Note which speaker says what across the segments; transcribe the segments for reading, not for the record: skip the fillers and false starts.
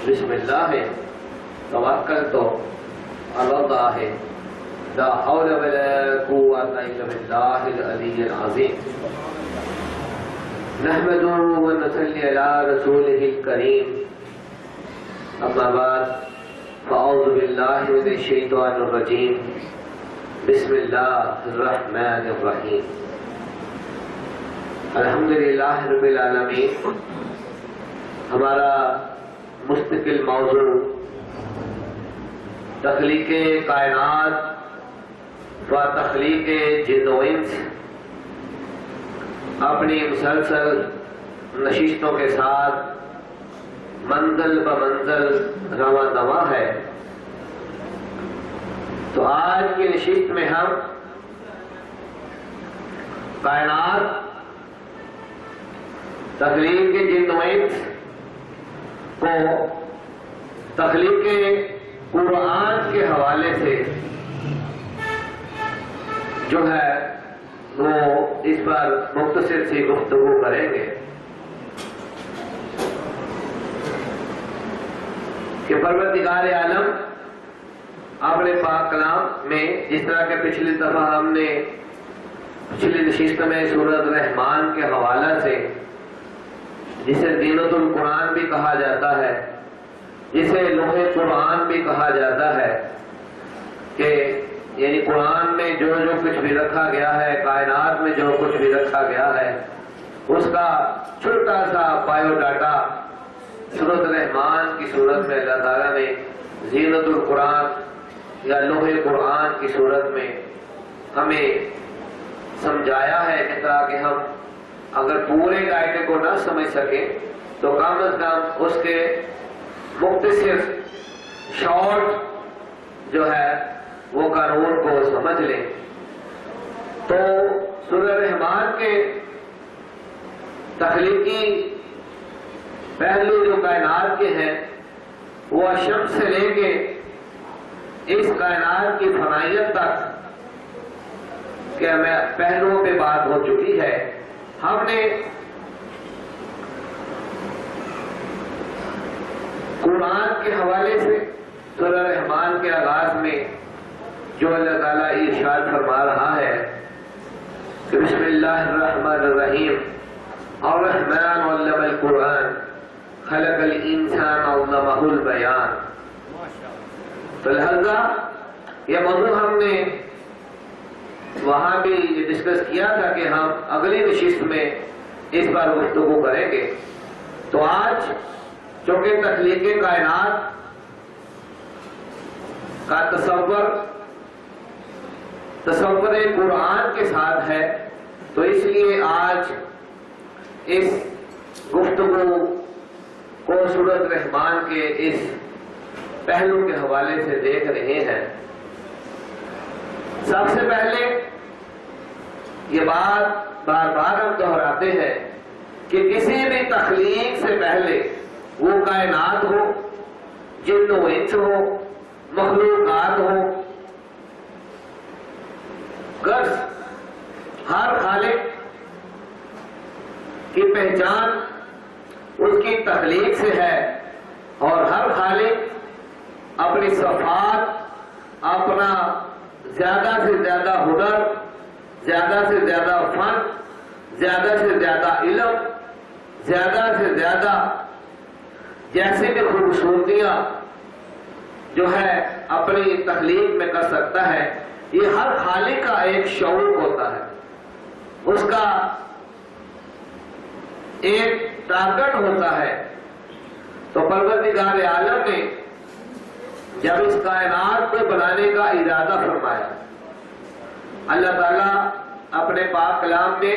Speaker 1: بسم اللہ توکلت علی اللہ لا حول ولا قوۃ الا باللہ العلی العظیم نحمدہ ونصلی علی رسولہ الکریم اما بعد فاعوذ باللہ من الشیطان الرجیم بسم اللہ الرحمن الرحیم الحمدللہ رب العالمین۔ ہمارا مستقل موضوع تخلیق کائنات و تخلیق جن و انس اپنی مسلسل نشستوں کے ساتھ منزل بمنزل رواں دواں ہے۔ تو آج کی نشست میں ہم کائنات تخلیق جن و انس کو تخلیق قرآن کے حوالے سے جو ہے وہ اس پر مختصر سی گفتگو کریں گے کہ پروردگار عالم اپنے پاک کلام میں جس طرح کہ پچھلی دفعہ ہم نے پچھلی نشست میں سورۃ الرحمن کے حوالہ سے جسے زینت القرآن بھی کہا جاتا ہے، جسے لوح قرآن بھی کہا جاتا ہے، کہ یعنی قرآن میں جو کچھ بھی رکھا گیا ہے، کائنات میں جو کچھ بھی رکھا گیا ہے، اس کا چھوٹا سا بایو ڈاٹا سورۃ الرحمن کی صورت میں اللہ تعالیٰ نے زینت القرآن یا لوح قرآن کی صورت میں ہمیں سمجھایا ہے، جس طرح کہ ہم اگر پورے قاعدے کو نہ سمجھ سکیں تو کم از کم اس کے مختصر شارٹ جو ہے وہ قانون کو سمجھ لیں۔ تو سورہ رحمان کے تخلیقی پہلو جو کائنات کے ہیں وہ شمس سے لے کے اس کائنات کی فنائیت تک کہ ہمیں پہلوؤں پہ بات ہو چکی ہے۔ ہم نے قرآن کے حوالے سے سورہ رحمان کے آغاز میں جو اللہ تعالیٰ ارشاد فرما رہا ہے کہ بسم اللہ الرحمن الرحیم الرحمن علم القرآن خلق الانسان علمہ البیان۔ تو لہذا یہ موضوع ہم نے وہاں بھی یہ ڈسکس کیا تھا کہ ہم اگلی نشست میں اس پر گفتگو کریں گے۔ تو آج چونکہ تخلیق کائنات کا تصور قرآن کے ساتھ ہے، تو اس لیے آج اس گفتگو کو سورۃ رحمان کے اس پہلو کے حوالے سے دیکھ رہے ہیں۔ سب سے پہلے یہ بات بار بار ہم دہراتے ہیں کہ کسی بھی تخلیق سے پہلے وہ کائنات ہو، جن و انس ہو، مخلوقات ہو، غرض ہر خالق کی پہچان اس کی تخلیق سے ہے، اور ہر خالق اپنی صفات، اپنا زیادہ سے زیادہ ہنر، زیادہ سے زیادہ فن، زیادہ سے زیادہ علم، زیادہ سے زیادہ جیسے بھی خوبصورتیاں جو ہے اپنی تخلیق میں کر سکتا ہے، یہ ہر خالق کا ایک شعور ہوتا ہے، اس کا ایک ٹارگٹ ہوتا ہے۔ تو پروردگار عالم نے جب اس کائنات کو بنانے کا ارادہ فرمایا، اللہ تعالیٰ اپنے پاک کلام میں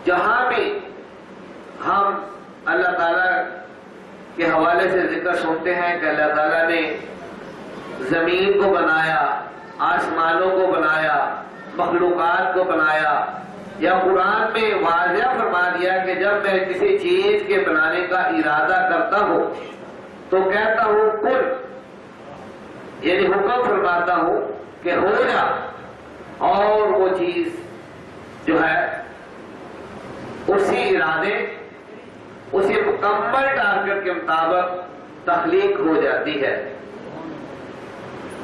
Speaker 1: جہاں بھی ہم اللہ تعالیٰ کے حوالے سے ذکر سنتے ہیں کہ اللہ تعالیٰ نے زمین کو بنایا، آسمانوں کو بنایا، مخلوقات کو بنایا، یا قرآن میں واضح فرما دیا کہ جب میں کسی چیز کے بنانے کا ارادہ کرتا ہوں تو کہتا ہوں کن، یعنی حکم فرماتا ہوں کہ ہو جا، اور وہ چیز جو ہے اسی ارادے، اسی مکمل ٹارگٹ کے مطابق تخلیق ہو جاتی ہے،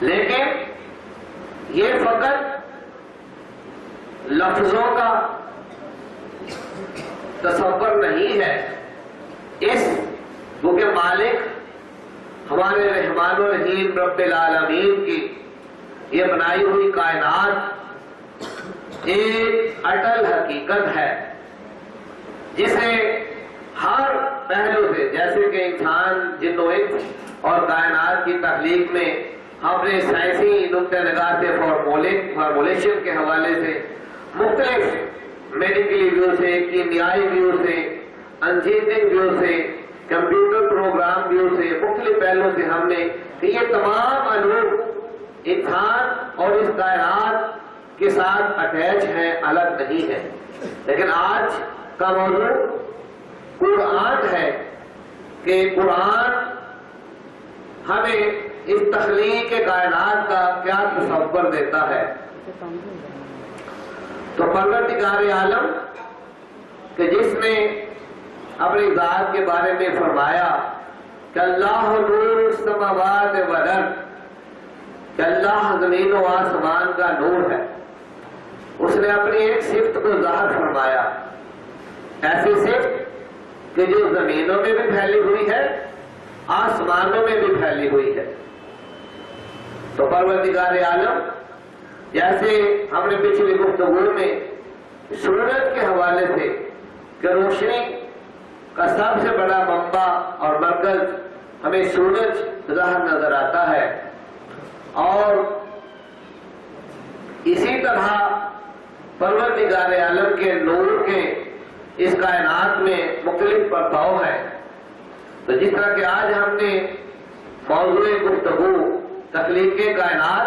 Speaker 1: لیکن یہ فقط لفظوں کا تصور نہیں ہے، اس وہ کہ مالک ہمارے رحمان و رحیم رب العالمین کی یہ بنائی ہوئی کائنات ایک اٹل حقیقت ہے جسے ہر پہلو سے، جیسے کہ انسان، جن و انس اور کائنات کی تخلیق میں ہم نے سائنسی نقطہ نگاہ سے فارمولیشن کے حوالے سے، مختلف میڈیکلی ویو سے، کیمیائی ویو سے، انجینئرنگ ویو سے، کمپیوٹر پروگرام ویو سے، مختلف پہلوؤں سے ہم نے کہ یہ تمام علوم انسان اور اس کائنات کے ساتھ اٹیچ ہیں، الگ نہیں ہے، لیکن آج کا موضوع قرآن ہے کہ قرآن ہمیں اس تخلیق کائنات کا کیا تصور دیتا ہے۔ تو پروردگار عالم کہ جس نے اپنی ذات کے بارے میں فرمایا کہ اللہ نور السماوات والارض، کہ اللہ زمین و آسمان کا نور ہے، اس نے اپنی ایک صفت کو ظاہر فرمایا، ایسی صفت کہ جو زمینوں میں بھی پھیلی ہوئی ہے، آسمانوں میں بھی پھیلی ہوئی ہے۔ تو پروردگار عالم جیسے ہم نے پچھلی گفتگو میں سورج کے حوالے سے کہ روشنی کا سب سے بڑا منبع اور مرکز ہمیں سورج ظاہر نظر آتا ہے، اور اسی طرح پروردگار عالم کے نور کے اس کائنات میں مختلف پرتاؤ ہیں۔ تو جس طرح کہ آج ہم نے موضوع گفتگو تخلیق کائنات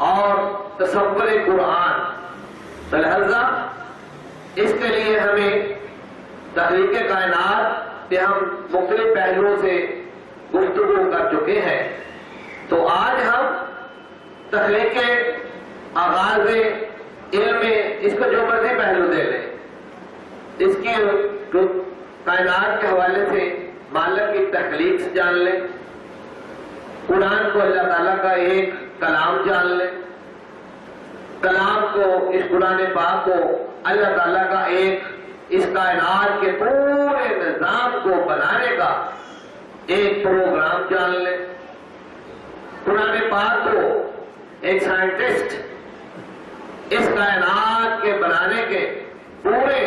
Speaker 1: اور تصور قرآن، تو لہذا اس کے لیے ہمیں تخلیق کائنات پہ ہم مختلف پہلوؤں سے گفتگو کر چکے ہیں، تو آج ہم تخلیق آغاز علم میں اس کو جو مرضی پہلو دے لیں، اس کی کائنات کے حوالے سے مالک کی تخلیق سے جان لیں، قرآن کو اللہ تعالیٰ کا ایک کلام جان لیں، کلام کو، اس قرآن پاک کو اللہ تعالیٰ کا ایک اس کائنات کے پورے نظام کو بنانے کا ایک پروگرام جان لیں، قرآن پاک کو ایک سائنٹسٹ اس کائنات کے بنانے کے پورے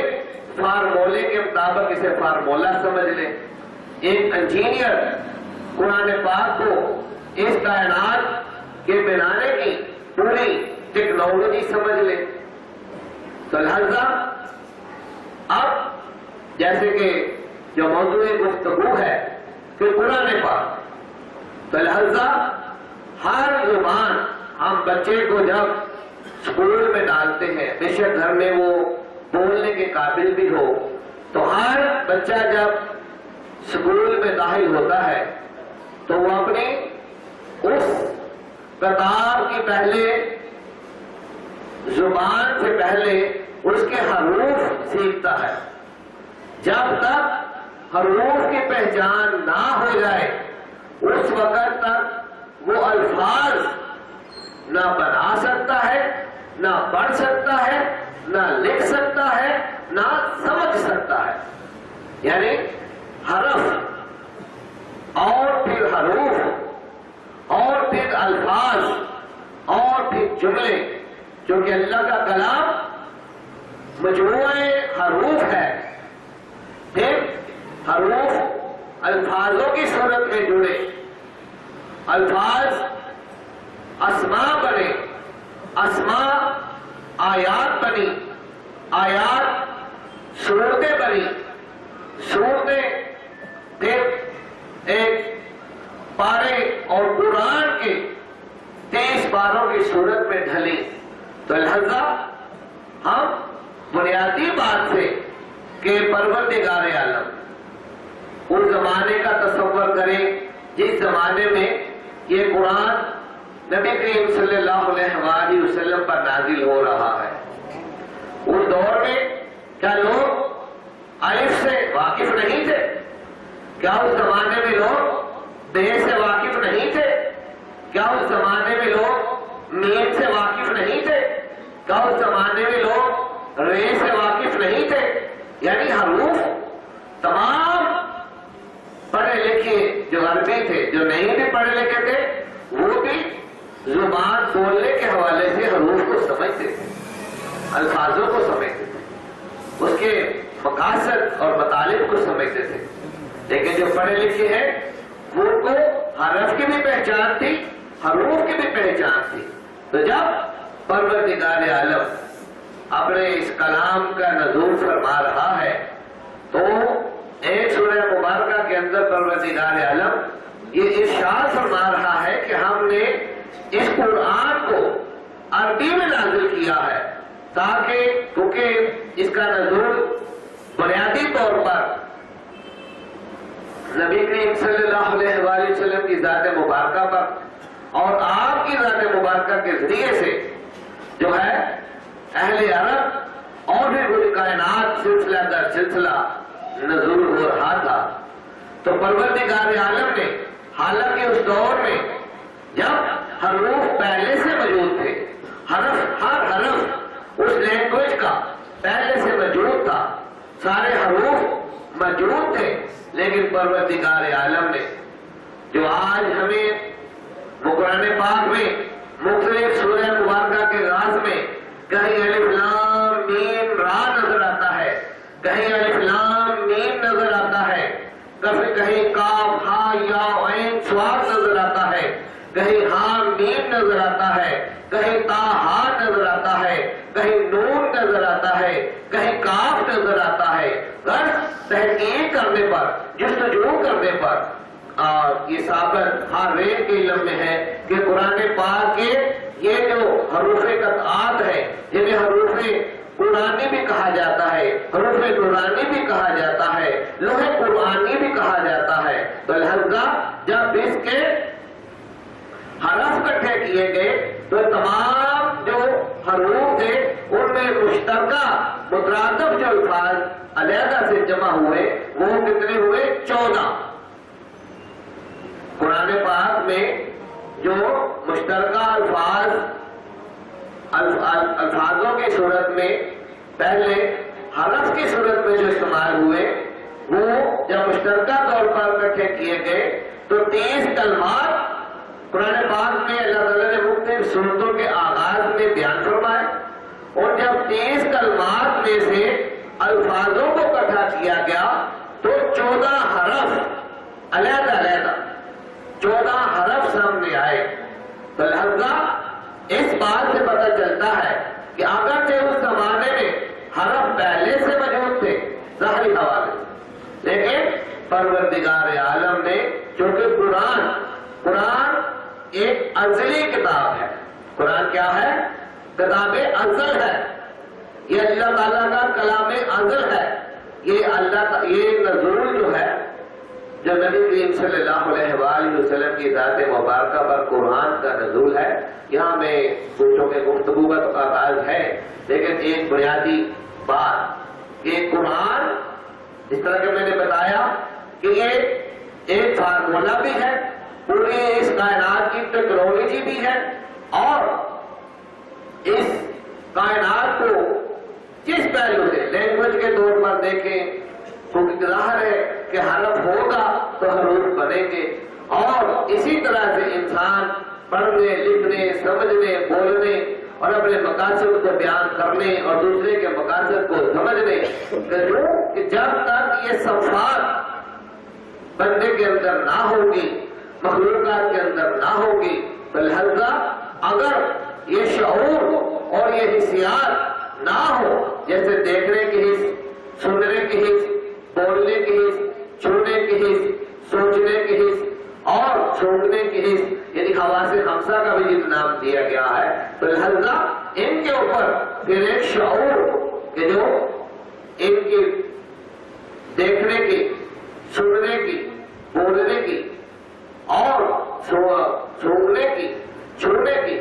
Speaker 1: فارمولے کے مطابق اسے فارمولہ سمجھ لیں، ایک انجینئر قرآن پاک کو اس کائنات کے بنانے کی پوری ٹیکنالوجی سمجھ لیں۔ تو لہذا اب جیسے کہ جو موضوع گفتگو ہے کہ قرآن پاک، تو لہذا ہر زبان ہم بچے کو جب اسکول میں ڈالتے ہیں، بے شک گھر میں وہ بولنے کے قابل بھی ہو، تو ہر بچہ جب اسکول میں داخل ہوتا ہے تو وہ اپنی اس کتاب کی پہلے زبان سے پہلے اس کے حروف سیکھتا ہے۔ جب تک حروف کی پہچان نہ ہو جائے اس وقت تک وہ الفاظ نہ بنا سکتا ہے، نہ پڑھ سکتا ہے، نہ لکھ سکتا ہے، نہ سمجھ سکتا ہے۔ یعنی حرف اور پھر حروف اور پھر الفاظ اور پھر جملے، کیونکہ اللہ کا کلام مجموعہ حروف ہے، پھر حروف الفاظوں کی صورت میں جڑے، الفاظ اسماء بنے، اسماء آیات بنی، آیات سورتیں بنی، سورتیں پھر ایک پارے اور قرآن کے 30 پاروں کی صورت میں ڈھلی۔ تو لہذا ہم بنیادی بات سے کہ پروردگار عالم اس زمانے کا تصور کریں جس زمانے میں یہ قرآن نبی کریم صلی اللہ علیہ وآلہ وسلم پر نازل ہو رہا ہے۔ اس دور میں کیا لوگ الف سے واقف نہیں تھے؟ کیا اس زمانے میں لوگ بے سے واقف نہیں تھے؟ کیا اس زمانے میں لوگ میم سے واقف نہیں تھے؟ کیا اس زمانے میں لوگ رے سے واقف نہیں تھے؟ یعنی حروف تمام پڑھے لکھے جو عربی تھے، جو نہیں بھی پڑھے لکھے تھے، وہ بھی زبان بولنے کے حوالے سے حروف کو سمجھتے تھے، الفاظوں کو سمجھتے تھے، اس کے مقاصد اور مطالب کو سمجھتے تھے۔ لیکن جو پڑھے لکھے ہیں وہ کو حرف کی بھی پہچان تھی، حروف کی بھی پہچان تھی۔ تو جب پروردگار عالم اپنے اس کلام کا نزول فرما رہا ہے تو ایک سورہ مبارکہ کے اندر پروردگار عالم یہ ارشاد فرما رہا ہے کہ ہم نے اس قرآن کو عربی میں نازل کیا ہے تاکہ، کیونکہ اس کا نزول بنیادی طور پر نبی کریم صلی اللہ علیہ وآلہ وسلم کی ذات مبارکہ پر اور آپ کی ذات مبارکہ کے ذریعے سے جو ہے اہل عرب اور بھی پوری کائنات سلسلہ در سلسلہ نزول ہو رہا تھا۔ تو پروردگار عالم نے حالانکہ اس دور میں جب حروف پہلے سے موجود تھے، ہر حرف اس لینگویج کا پہلے سے موجود تھا، سارے حروف موجود تھے، لیکن پروردگار عالم نے جو آج ہمیں قرآن پاک میں مختلف سورہ مبارکہ کے راز میں کہیں الف لام میم را نظر آتا ہے، کہیں الف لام میم نظر آتا ہے، کہیں کاف ہا یا عین صاد نظر آتا ہے، کہیں ہا میم نظر آتا ہے، کہیں تا ہا نظر آتا ہے، کہیں نون نظر آتا ہے، کہیں کاف نظر آتا ہے۔ بس تحقیق کرنے پر، جستجو کرنے پر یہ ثابت ہر ایک کے علم میں ہے کہ قرآن پاک کے یہ جو حروف قطعات ہے، جنہیں حروف قرآنی بھی کہا جاتا ہے، حروف نورانی بھی کہا جاتا ہے، لوح قرآنی بھی کہا جاتا ہے۔ تو لہذا جب اس کے حرف اکٹھے کیے گئے تو تمام جو حروف تھے ان میں مشترکہ مترادف جو الفاظ علیحدہ سے جمع ہوئے وہ کتنے ہوئے؟ 14۔ قرآن پاک میں جو مشترکہ الفاظوں کی صورت میں پہلے حرف کی صورت میں جو استعمال ہوئے وہ جب مشترکہ طور پر اکٹھے کیے گئے تو 30 کلمات قرآن پاک میں اللہ تعالیٰ نے مختلف صورتوں کے آغاز میں بیان فرمائے، اور جب 30 کلمات میں سے الفاظوں کو اکٹھا کیا گیا تو 14 حرف علیحدہ 14 حرف سامنے آئے۔ تو لہذا اس بات سے پتہ چلتا ہے کہ اگرچہ اس زمانے میں حرف پہلے سے موجود تھے ظاہری حوالے سے، لیکن پروردگار عالم نے، چونکہ قرآن ایک ازلی کتاب ہے، قرآن کیا ہے؟ کتاب ازل ہے، یہ اللہ تعالیٰ کا کلام ازل ہے، یہ نزول جو ہے جو نبی کریم صلی اللہ علیہ وآلہ وسلم کی ذات مبارکہ پر قرآن کا نزول ہے۔ یہاں میں کچھوں کے گفتگو کا تو آغاز ہے، لیکن ایک بنیادی بات، یہ قرآن اس طرح کہ میں نے بتایا کہ یہ ایک فارمولہ بھی ہے، پوری اس کائنات کی ٹیکنالوجی بھی ہے، اور اس کائنات کو کس پہلو سے لینگویج کے طور پر دیکھیں تو ظاہر ہے کہ حرف ہوگا تو حروف بنیں گے، اور اسی طرح سے انسان پڑھنے، لکھنے، سمجھنے، بولنے اور اپنے مقاصد کو بیان کرنے اور دوسرے کے مقاصد کو سمجھنے کہ جب تک یہ صفات بندے کے اندر نہ ہوگی، مخلوقات کے اندر نہ ہوگی، تو لہذا اگر یہ شعور اور یہ حسیات نہ ہو، جیسے دیکھنے کی حس، سننے کی حس، بولنے کی حس، چھونے کی حس، سوچنے کی حس اور سونگنے کی حس، یعنی حواس خمسہ کا بھی جس نام دیا گیا ہے، تو لہذا ان کے اوپر پھر ایک شعور کہ جو ان کی دیکھنے کی، سننے کی، بولنے کی اور سونگنے کی، چھونے کی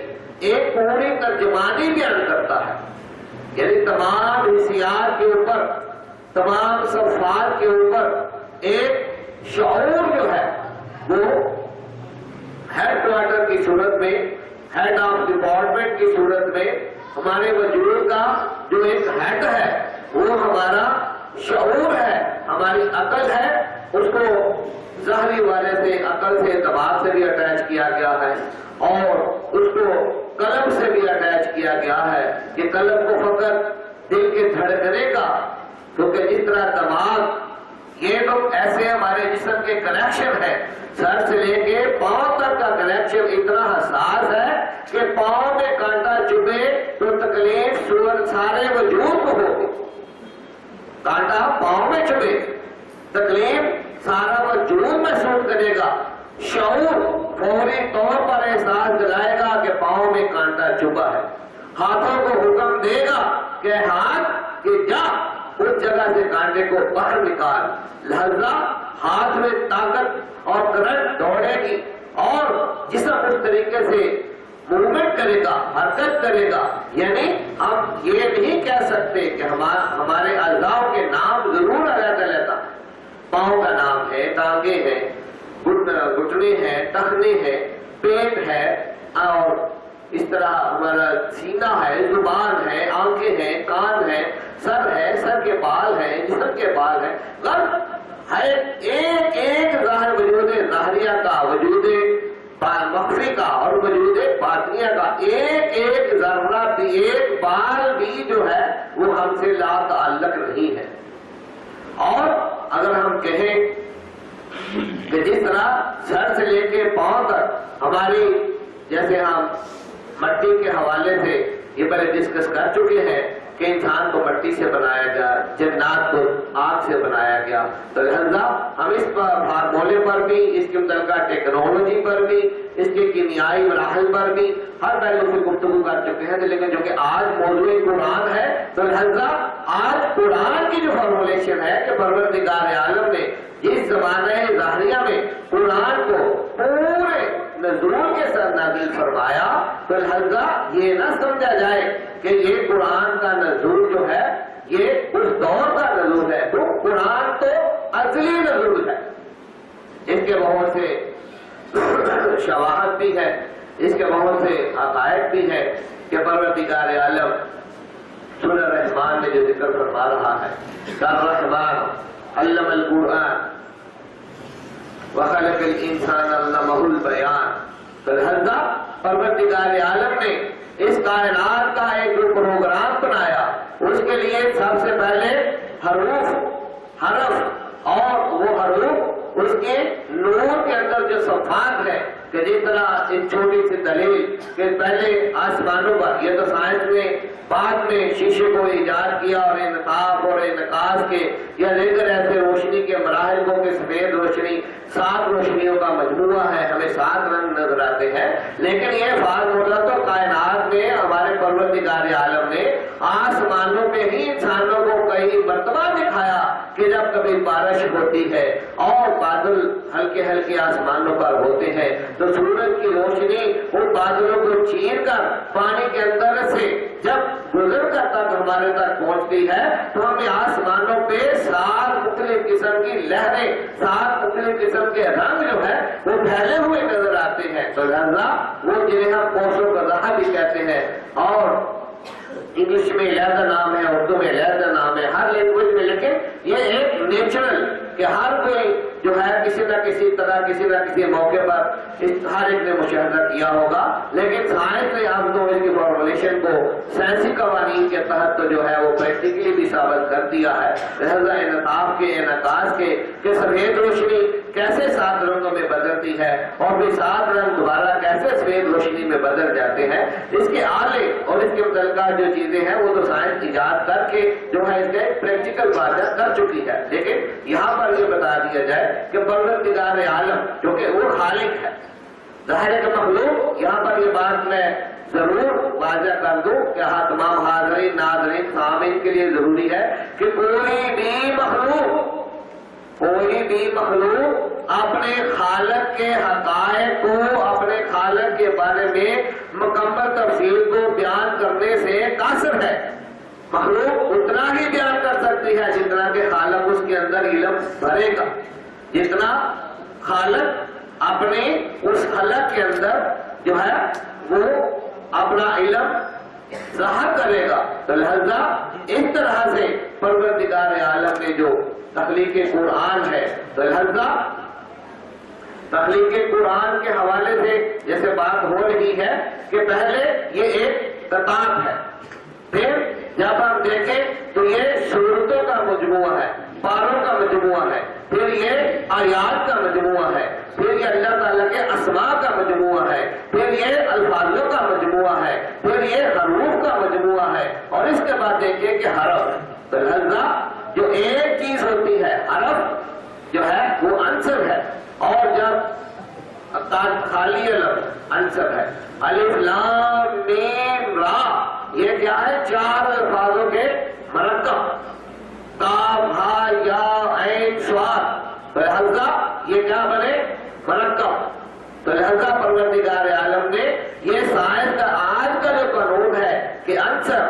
Speaker 1: ایک پوری ترجمانی بیان کرتا ہے، یعنی تمام حسیات کے اوپر، تمام صفات کے اوپر ایک شعور جو ہے وہ ہیڈ کوارٹر کی صورت میں، ہیڈ آف ڈپارٹمنٹ کی صورت میں ہمارے وجود کا جو ایک ہیڈ ہے وہ ہمارا شعور ہے، ہماری عقل ہے. اس کو ظاہری والے سے، عقل سے، دماغ سے بھی اٹیچ کیا گیا ہے اور اس کو قلب سے بھی اٹیچ کیا گیا ہے کہ قلب کو فقط دل کے دھڑکنے کا، کیونکہ جس طرح دماغ یہ تو ایسے ہمارے جسم کے کنیکشن ہے، سر سے لے کے پاؤں تک کا کنیکشن اتنا حساس ہے کہ پاؤں میں کانٹا چبھے تو تکلیف سارے وجود کو ہوگی. کانٹا پاؤں میں چبھے تکلیف سارا وجود محسوس کرے گا. شعور فوری طور پر احساس دلائے گا کہ پاؤں میں کانٹا چبھا ہے. ہاتھوں کو حکم دے گا کہ ہاتھ کہ جا اس جگہ سے کانٹے کو باہر نکال. لہذا ہاتھ میں طاقت اور کرنٹ دوڑے گی اور جسم اس طریقے سے موومنٹ کرے گا، حرکت کرے گا. یعنی ہم یہ نہیں کہہ سکتے کہ ہمارے اعضاء کے نام ضرور علیحدہ علیحدہ، پاؤں کا نام ہے، ٹانگیں ہیں، گھٹنے ہیں، ٹخنے ہیں، پیٹ ہے اور اس طرح ہمارا سینہ ہے، زبان ہے، آنکھیں ہیں، کان ہے، سر ہے، سر کے بال ہیں، جسم کے بال ہیں. ہر ایک ایک ظاہر وجود ظاہریہ کا، وجود مخفی کا اور وجود باطنیہ کا ایک ایک ذرہ بھی، ایک بال بھی جو ہے وہ ہم سے لا تعلق نہیں ہے. اور اگر ہم کہیں کہ جس طرح سر سے لے کے پاؤں تک ہماری، جیسے ہم مٹی کے حوالے سے یہ پہلے ڈسکس کر چکے ہیں کہ انسان کو مٹی سے بنایا گیا، جنات کو آگ سے بنایا گیا. تو لہذا ہم اس فارمولے پر بھی، اس کے متعلقہ ٹیکنالوجی پر بھی، اس کے کیمیائی مراحل پر بھی ہر پہلو سے گفتگو کر چکے ہیں. لیکن جو کہ آج موضوع قرآن ہے تو لہذا آج قرآن کی جو فارمولیشن ہے کہ پروردگار عالم نے جس زمانہ ظاہریہ میں قرآن کو پورے نزول کے ساتھ نازل فرمایا تو لہذا یہ نہ سمجھا جائے کہ یہ قرآن کا نزول جو ہے یہ اس دور کا نزول ہے. تو قرآن تو اصلی نزول ہے. اس کے بہت سے شواہد بھی ہے، اس کے بہت سے عقائد بھی ہے کہ پروردگار عالم سورہ رحمان میں جو ذکر فرما رہا ہے، الرحمن علم القرآن وخلق الانسان علمہ البیان. تو لہذا پروردگار عالم نے اس کائنات کا ایک جو پروگرام بنایا اس کے لیے سب سے پہلے حرف اور وہ حروف اس کے نور کے اندر جو صفات ہے کہ جس طرح ایک چھوٹی سی دلیل کہ پہلے آسمانوں پر، یہ تو سائنس نے بعد میں شیشے کو ایجاد کیا اور انعطاف اور انعکاس کے یا لیکن ایسے روشنی کے مراحل کو کہ سفید روشنی 7 روشنیوں کا مجموعہ ہے، ہمیں 7 رنگ نظر آتے ہیں. لیکن یہ فارمولا تو کائنات میں ہمارے پروردگار عالم نے آسمانوں میں ہی انسانوں کو کئی مرتبہ دکھایا کہ جب کبھی بارش ہوتی ہے اور بادل ہلکے ہلکے آسمانوں پر ہوتے ہیں تو سورج کی روشنی ان بادلوں کو چیر کر پانی کے اندر سے جب گزر کر تک ہمارے تک پہنچتی ہے تو ہمیں آسمانوں پہ 7 مختلف قسم کی لہریں، 7 مختلف قسم کے رنگ جو ہے وہ پھیلے ہوئے نظر آتے ہیں. تو لہذا وہ جنہیں ہم کوس و قزح بھی کہتے ہیں اور انگلش میں علیحدہ نام ہے، اردو میں علیحدہ نام ہے، ہر لینگویج میں. لیکن یہ ایک نیچرل کہ ہر کوئی جو ہے کسی نہ کسی طرح کسی نہ کسی موقع پر ہر ایک نے مشاہدہ کیا ہوگا. لیکن سائنس نے اب تو اس کی فارمولیشن کو سائنسی قوانین کے تحت تو جو ہے وہ پریکٹیکلی بھی ثابت کر دیا ہے. لہذا انعطاف کے، انعکاس کے کہ سفید روشنی کیسے 7 رنگوں میں بدلتی ہے اور پھر 7 رنگ دوبارہ کیسے سفید روشنی میں بدل جاتے ہیں، اس کے آلے اور اس کے متعلقہ جو چیزیں ہیں وہ تو سائنس ایجاد کر کے جو ہے اس کے پریکٹیکل واضح کر چکی ہے. لیکن یہاں پر یہ بتا دیا جائے کہ پروردگار عالم جو کہ وہ خالق ہے، ظاہر ہے کہ مخلوق، یہاں پر یہ بات میں ضرور واضح کر دوں کہ تمام حاضرین ناظرین سامعین کے لیے ضروری ہے کہ کوئی بھی مخلوق اپنے خالق کے حقائق کو، اپنے خالق کے بارے میں مکمل تفصیل کو بیان کرنے سے قاصر ہے. مخلوق اتنا ہی بیان کر سکتی ہے جتنا کہ خالق اس کے اندر علم بھرے گا. جتنا خالق اپنے اس خلق کے اندر جو ہے وہ اپنا علم ظاہر کرے گا، تو لہذا اس طرح سے پروردگار عالم نے جو تخلیق قرآن ہے، تو لہذا تخلیق قرآن کے حوالے سے جیسے بات ہو رہی ہے کہ پہلے یہ ایک کتاب ہے، پھر جب ہم دیکھیں تو یہ صورتوں کا مجموعہ ہے، پاروں کا مجموعہ ہے، پھر یہ آیات کا مجموعہ ہے، پھر یہ اللہ تعالیٰ کے اسماء کا مجموعہ ہے، پھر یہ الفاظوں کا مجموعہ ہے، پھر یہ حروف کا مجموعہ ہے، اور اس کے بعد دیکھیے کہ حرف، تو لہذا جو ایک چیز ہوتی ہے حرف جو ہے وہ عنصر ہے، اور جب خالی لفظ عنصر ہے، الف لام میم را، یہ کیا ہے؟ 4 الفاظوں کے مرکب، کاف ہا یا عین صاد، تو لہذا یہ کیا بنے؟ مرکب۔ تو لہذا پروردگار عالم نے یہ سائنس کا آج کا جو قانون ہے کہ عنصر،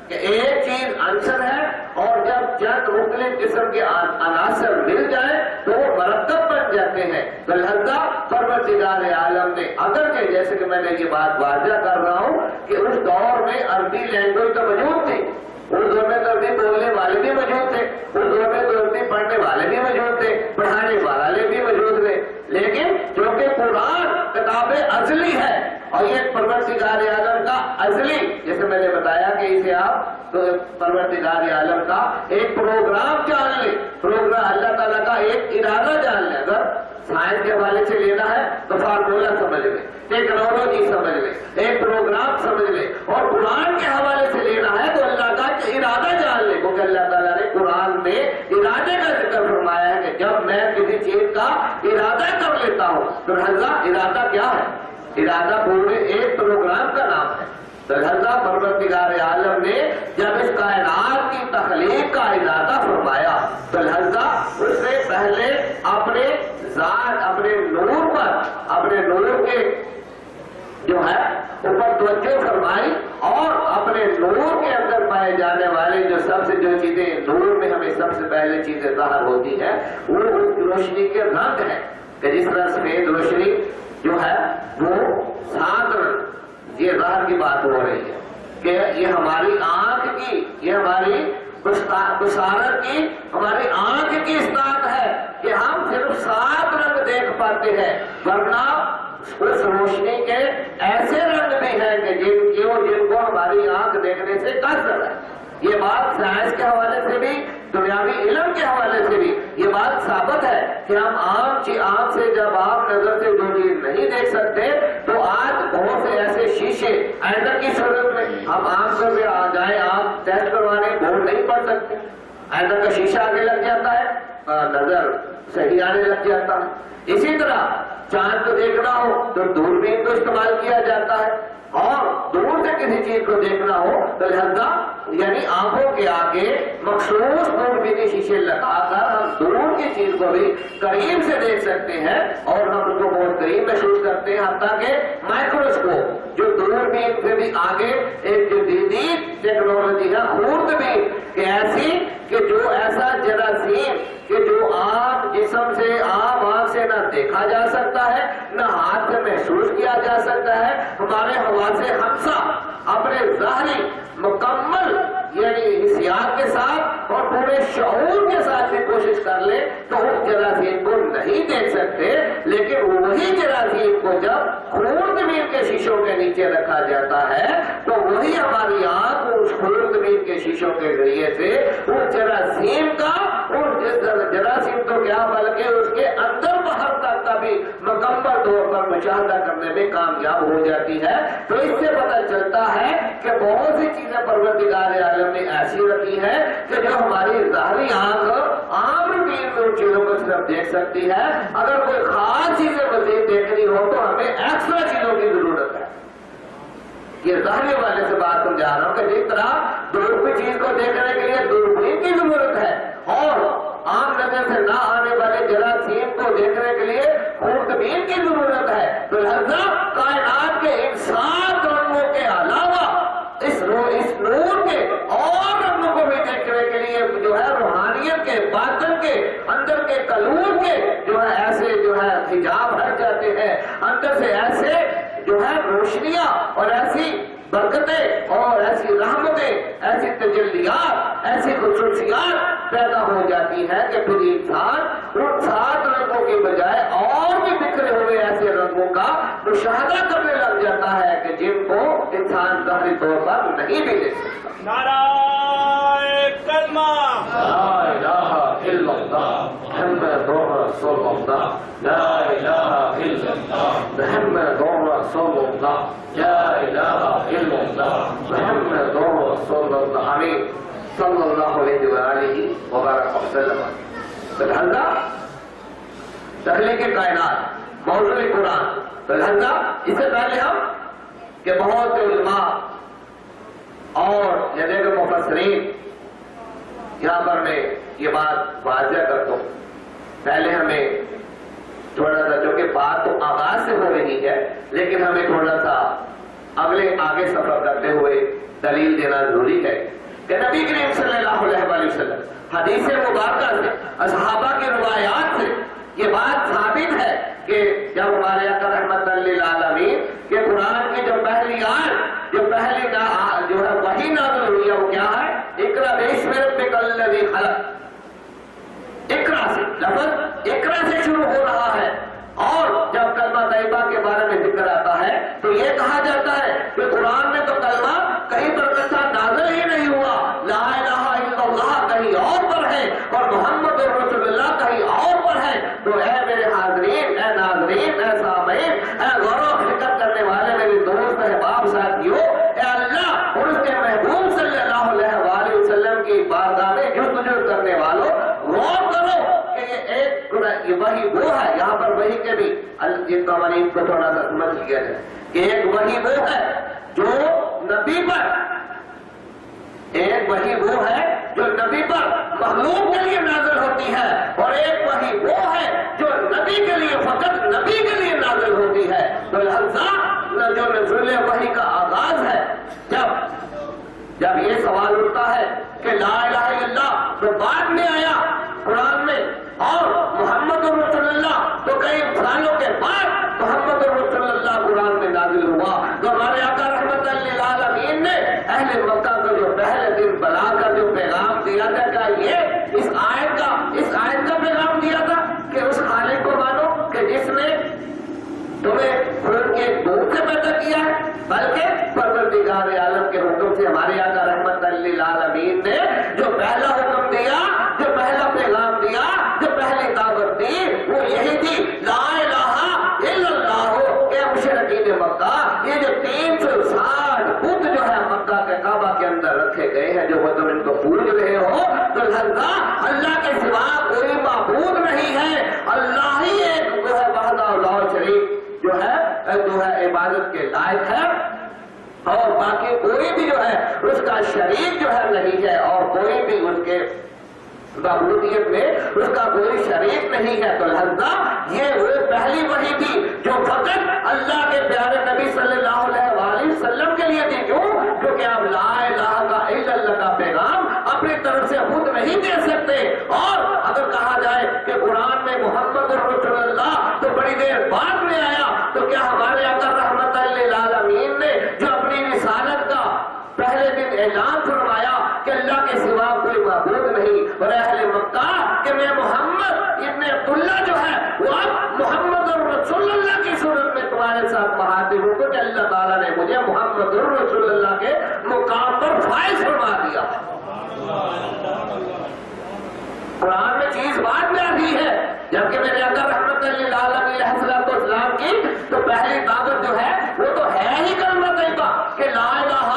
Speaker 1: کہ ایک چیز عنصر ہے اور جب چند مختلف قسم کے عناصر مل جائیں تو وہ مرکب بن جاتے ہیں، تو لہذا پروردگار عالم نے اگرچہ جیسے کہ میں نے یہ بات واضح کر رہا ہوں کہ اس دور میں عربی لینگویج تو موجود تھی، اردو میں تو عربی بولنے والے بھی موجود تھے، اردو میں تو عربی پڑھنے والے بھی موجود تھے، پڑھانے والے بھی موجود تھے، لیکن جو کہ قرآن کتاب ازلی ہے اور یہ پروردگار عالم کا ازلی، جیسے میں نے بتایا کہ اسے آپ تو پروردگار عالم کا ایک پروگرام جان لیں، پروگرام اللہ تعالیٰ کا ایک ارادہ جان لیں۔ اگر سائنس کے حوالے سے لینا ہے تو فارمولا سمجھ لیں، ٹیکنالوجی سمجھ لیں، ایک پروگرام سمجھ لیں، اور قرآن کے حوالے سے لینا ہے تو اللہ کا ارادہ جان لیں، کیونکہ اللہ تعالیٰ نے قرآن میں ارادے کا ذکر فرمایا ہے کہ جب میں کسی چیز کا ارادہ کر لیتا ہوں تو لہذا ارادہ کیا ہے؟ ارادہ پورے ایک پروگرام کا نام ہے۔ تو لہذا پروردگار عالم نے جب اس کائنات کی تخلیق کا ارادہ فرمایا تو لہذا اس سے پہلے اپنے ذات، اپنے نور پر، اپنے نور کے جو ہے اوپر توجہ فرمائی، اور اپنے نور کے اندر پائے جانے والے جو سب سے جو چیزیں نور میں ہمیں سب سے پہلے چیزیں ظاہر ہوتی ہیں وہ اس روشنی کے رنگ ہیں، کہ جس طرح سفید روشنی جو ہے وہ 7 رنگ، یہ ظاہر کی بات ہو رہی ہے کہ یہ ہماری آنکھ کی، یہ ہماری بصارت کی، ہماری آنکھ کی استطاعت ہے کہ ہم صرف 7 رنگ دیکھ پاتے ہیں، ورنہ اس روشنی کے ایسے رنگ بھی ہیں کہ جن کو ہماری آنکھ دیکھنے سے قاصر ہے۔ یہ بات سائنس کے حوالے سے بھی، دنیاوی علم کے حوالے سے بھی یہ بات ثابت ہے کہ ہم آنکھ سے جب آپ نظر سے جو چیز نہیں دیکھ سکتے تو آج بہت سے ایسے شیشے اینڈر کی صورت میں ہم آنکھ سے آ جائیں، آنکھ ٹیسٹ کروانے بورڈ نہیں پڑھ سکتے، اینڈر کا شیشہ آگے لگ جاتا ہے، نظر صحیح آنے لگ جاتا ہے۔ اسی طرح چاند کو دیکھنا ہو تو دوربین کو استعمال کیا جاتا ہے، اور دور سے کسی چیز کو دیکھنا ہو تو لہذا یعنی آنکھوں کے آگے مخصوص دوربینی شیشے لگا کر ہم دور کی چیز کو بھی قریب سے دیکھ سکتے ہیں، اور ہم اس کو بہت قریب محسوس کرتے ہیں، حتیٰ کہ مائکروسکوپ جو دوربین سے بھی آگے ایک جدید ٹیکنالوجی ہے، خوردبین کہ ایسی کہ جو ایسا جراثیم کہ جو عام جسم سے، عام آنکھ سے نہ دیکھا جا سکتا ہے، نہ ہاتھ سے محسوس کیا جا سکتا ہے، ہمارے حواس خمسہ اپنے ظاہری مکمل یعنی حسیات کے ساتھ اور پورے شعور کے ساتھ بھی کوشش کر لیں تو اس جراثیم کو نہیں دیکھ سکتے، لیکن وہی جراثیم کو جب خوردبین کے شیشوں کے نیچے رکھا جاتا ہے تو وہی ہماری آنکھ اس خوردبین کے شیشوں کے ذریعے سے اس جراثیم کا، اس جراثیم تو کیا بلکہ اس کے اندر باہر تک کا بھی مکمل طور پر مشاہدہ کرنے میں کامیاب ہو جاتی ہے۔ تو اس سے پتہ چلتا ہے کہ بہت سی چیزیں پروردگار عالم نے ایسی رکھی ہے کہ جو ہماری ظاہری آنکھ عام روٹین میں ان چیزوں کو صرف دیکھ سکتی ہے، اگر کوئی خاص چیزیں مزید دیکھنی ہو تو ہمیں ایکسٹرا چیزوں کی ضرورت ہے۔ یہ ظاہری والے سے بات سمجھا رہا ہوں کہ جس طرح دور کی چیز کو دیکھنے کے لیے دوربین کی ضرورت ہے، اور عام نظر سے نہ آنے والے جراثیم کو دیکھنے کے لیے خوردبین کی ضرورت ہے، تو لہذا کائنات کے ان 7 رنگوں کے علاوہ اس نور کے اور رنگوں کو بھی دیکھنے کے لیے جو ہے روحانیت کے، باطن کے، اندر کے کلور کے جو حجاب ہٹ جاتے ہیں، اندر سے ایسے جو ہے روشنیاں اور ایسی برکتیں اور ایسی رحمتیں، ایسی تجلیات، ایسی خصوصیات پیدا ہو جاتی ہیں کہ پھر انسان ان 7 رنگوں کے بجائے اور بھی بکھرے ہوئے ایسے رنگوں کا مشاہدہ کرنے لگ جاتا ہے کہ جن کو انسان ظاہری طور پر نہیں بھی دیکھ سکتا۔
Speaker 2: نعرہ کلمہ،
Speaker 1: لا الہ الا اللہ محمد رسول اللہ، لا الہ الا اللہ محمد رسول اللہ، لا الہ الا اللہ محمد رسول اللہ، آمین صلی اللہ علیہ وآلہ وبارک وسلم۔ لہذا تخلیق کائنات موضوع قرآن، تو لہذا اس سے پہلے ہم کہ بہت سے علماء اور جگہ کے مفسرین، یہاں پر میں یہ بات واضح کرتا ہوں، پہلے ہمیں تھوڑا سا، جو کہ بات تو آغاز سے ہو رہی ہے لیکن ہمیں تھوڑا سا آگے سفر کرتے ہوئے دلیل دینا ضروری ہے کہ نبی کریم صلی اللہ علیہ وسلم حدیث مبارکہ سے، اصحابہ کی روایات سے یہ بات ثابت ہے کہ جب ہمارے آقا رحمت للعالمین کہ قرآن کی جو پہلی آیت، جو پہلی جو ہے وحی نازل ہوئی ہے، وہ کیا ہے؟ اقرأ باسم ربک الذی خلق، اقرأ سے، لفظ اقرأ سے شروع ہو رہا ہے۔ اور جب کلمہ طیبہ کے بارے میں ذکر آتا ہے تو یہ کہا جاتا ہے کہ قرآن میں تو کلمہ کہیں پر کسا نازل ہی نہیں ہوا، لا الہ الا اللہ کہیں اور پر ہے اور محمد رسول اللہ کہیں اور پر ہے۔ تو اے میرے حاضرین، اے ناظرین، اے سامعین، اے غور و فکر کرنے والے میرے دوست احباب ساتھیو، اے اللہ اور اس کے محبوب صلی اللہ علیہ وآلہ وسلم کی بارگاہ میں جستجو کرنے والوں، غور کرو کہ یہ ایک وحی وہ ہے، یہاں پر وحی کے بھی جن قوانین کو تھوڑا سا سمجھ لیا جائے کہ ایک وحی وہ ہے جو نبی پر، ایک وحی وہ ہے جو نبی پر مخلوق کے لیے نازل ہوتی ہے، اور ایک وحی وہ ہے جو نبی کے لیے، فقط نبی کے لیے نازل ہوتی ہے۔ تو لہذا جو نزول وحی کا آغاز ہے، جب یہ سوال اٹھتا ہے کہ لا الہ الا اللہ تو بعد میں آیا قرآن میں، اور محمد رسول اللہ تو کئی سالوں کے بعد محمد رسول اللہ قرآن میں نازل ہوا، تو ہمارے آقا رحمت للعالمین نے اہل مکہ کو جو پہلے دن بلا کر جو پیغام دیا تھا، کیا یہ اس آیت کا پیغام دیا تھا کہ اس خالق کو مانو کہ جس نے تمہیں خون کے دودھ سے پیدا کیا ہے، بلکہ پروردگار عالم کے حکم سے ہمارے آقا رحمت للعالمین نے جو پہلا حکم دیا، جو پہلا پیغام دیا، جو پہلی دعوت دی، وہ یہی تھی، لا الہ الا اللہ۔ کہ مشرکین مکہ یہ جو 360 بت جو ہے مکہ کے کعبہ کے اندر رکھے گئے ہیں، جو وہ تم ان کو پوج رہے ہو، تو لہذا اللہ کے سوا کوئی معبود نہیں ہے، اللہ ہی ایک جو ہے وحدہ لا شریک جو ہے عبادت کے لائق ہے، اور باقی کوئی بھی جو ہے اس کا شریک جو ہے نہیں ہے، اور کوئی بھی اس کے معبودیت میں اس کا کوئی شریک نہیں ہے۔ تو لہذا یہ وہ پہلی وحی تھی جو فقط اللہ کے پیارے نبی صلی اللہ علیہ وآلہ وسلم کے لیے تھی۔ کیوں؟ کیونکہ آپ لا الہ الا اللہ کا پیغام اپنی طرف سے خود نہیں دے سکتے، اور اگر کہا جائے کہ قرآن میں محمد رسول اللہ تو بڑی دیر بعد میں آیا، تو کیا ہمارے آقا رحمت للعالمین نے جو اپنی رسالت کا پہلے دن اعلان فرمایا کہ اللہ کے سوا کوئی معبود نہیں، اور اہل مکہ کہ میں محمد ابن عبداللہ جو ہے وہ اب محمد رسول اللہ کی صورت میں تمہارے ساتھ مخاطب ہوں، کہ اللہ تعالیٰ نے مجھے محمد رسول اللہ کے مقام پر فائز فرما دیا۔ قرآن میں چیز بعد میں آتی ہے، جبکہ میرے آقا رحمت للعالمین علیہ السلام کی تو پہلی دعوت جو ہے وہ تو ہے ہی کلمہ طیبہ کہ لا الہ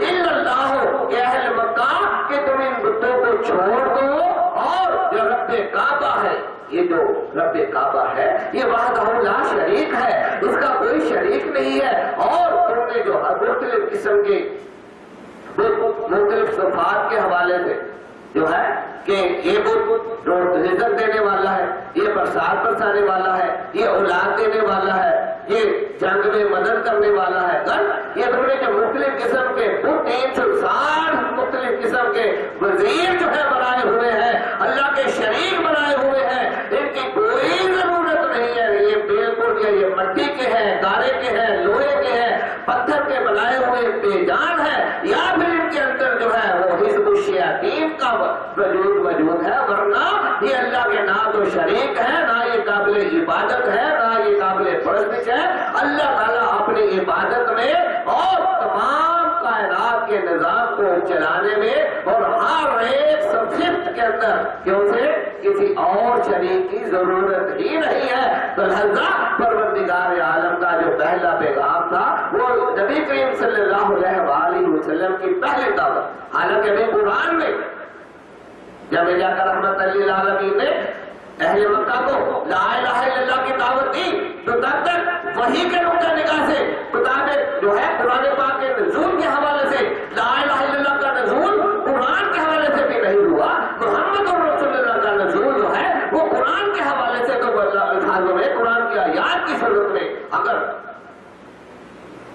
Speaker 1: الا اللہ، کہ اہل مکہ کہ تم ان بتوں کو چھوڑ دو، اور جو رب کعبہ ہے، یہ جو رب کعبہ ہے یہ وحدہ لا شریک ہے، اس کا کوئی شریک نہیں ہے، اور تم نے جو مختلف قسم کے مختلف صفات کے حوالے سے جو ہے کہ یہ بت رزق دینے والا ہے، یہ برسات برسانے والا ہے، یہ اولاد دینے والا ہے، یہ جنگ میں مدد کرنے والا ہے، یہ تم نے جو مختلف قسم کے 360 مختلف قسم کے وزیر جو ہے بنائے ہوئے ہیں، اللہ کے شریک بنائے ہوئے ہیں، ان کی کوئی ضرورت نہیں ہے، یہ بے بالکل یہ مٹی کے ہیں، گارے کے ہیں، لوہے کے ہیں، پتھر کے بنائے ہوئے بے جان ہے، یا پھر ان کے اندر جو ہے وہ حزب الشیاطین کا وجود موجود ہے، ورنہ یہ اللہ کے نہ تو شریک ہے، نہ یہ قابل عبادت ہے، نہ یہ قابل پرستش ہے۔ اللہ تعالیٰ اپنی عبادت میں اور تمام کائنات کے نظام کو چلانے میں اور ہر ایک سبجیکٹ کے اندر کیوں سے کسی اور شریک کی ضرورت ہی نہیں ہے۔ تو لہذا پروردگار عالم کا جو پہلا پیغام تھا وہ نبی کریم صلی اللہ علیہ وآلہ وسلم کی پہلی دعوت، حالانکہ ابھی قرآن میں جب جا کر رحمت للعالمین نے اہل مکہ کو لا الہ الا اللہ کی دعوت دی تو تب تک وحی کے نقطہ نگاہ سے کتابیں جو ہے قرآن پاک کے نزول کے حوالے سے لا الہ الا اللہ کا نزول قرآن کے حوالے سے بھی نہیں ہوا، محمد رسول اللہ کا نزول جو ہے وہ قرآن کے حوالے سے تو الفاظوں میں قرآن کی آیات کی صورت میں اگر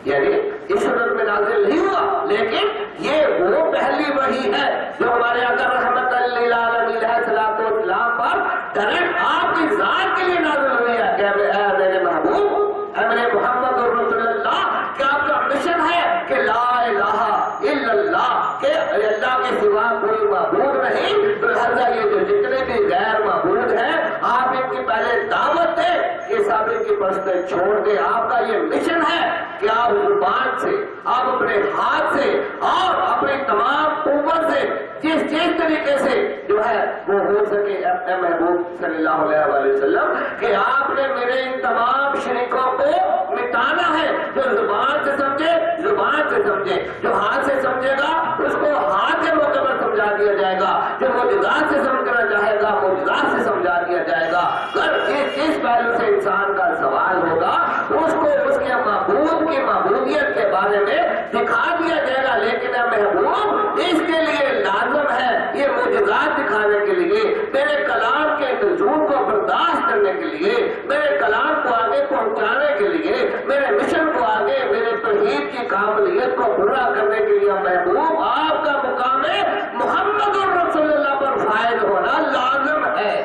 Speaker 1: یعنی اس صورت میں نازل نہیں ہوا، لیکن یہ وہ پہلی وحی ہے جو ہمارے آقا رحمت للعالمین علیہ الصلوۃ والسلام پر ڈائریکٹ آپ کی ذات کے لیے نازل ہوئی ہے کہ اے میرے محبوب، اے میرے محمد رسول اللہ، کہ آپ کا مشن ہے کہ لا الہ الا اللہ، کہ اللہ کے سوا کوئی معبود نہیں، تو لہذا یہ جو جتنے بھی غیر معبود ہیں آپ ان کی پہلے دعوت دیں کہ سب ان کی پرستش چھوڑ دیں۔ آپ کا یہ مشن ہے کہ آپ زبان سے، آپ اپنے ہاتھ سے اور اپنی تمام قوت سے جس طریقے سے جو ہے وہ ہو سکے اے محبوب صلی اللہ علیہ وآلہ وسلم کہ آپ نے میرے ان تمام شریکوں کو مٹانا ہے۔ جو زبان سے سمجھے زبان سے سمجھے، جو ہاتھ سے سمجھے گا اس کو ہاتھ کے موقع پر سمجھا دیا جائے گا، جو معجزات سے سمجھنا چاہے گا معجزات سے سمجھا دیا جائے گا۔ اگر جس پہلو سے انسان کا سوال ہوگا اس کو اس کے معبود کی معبودیت کے بارے میں دکھا دیا جائے گا، لیکن اے محبوب اس کے لیے لازم ہے یہ معجزات دکھانے کے لیے، میرے کلام کے نزول کو برداشت کرنے کے لیے، میرے کلام کو آگے پہنچانے کے لیے، میرے مشن کو آگے، میرے توحید کی قابلیت کو پورا کرنے کے لیے محبوب آپ کا مقام محمد رسول اللہ پر فائز ہونا لازم ہے۔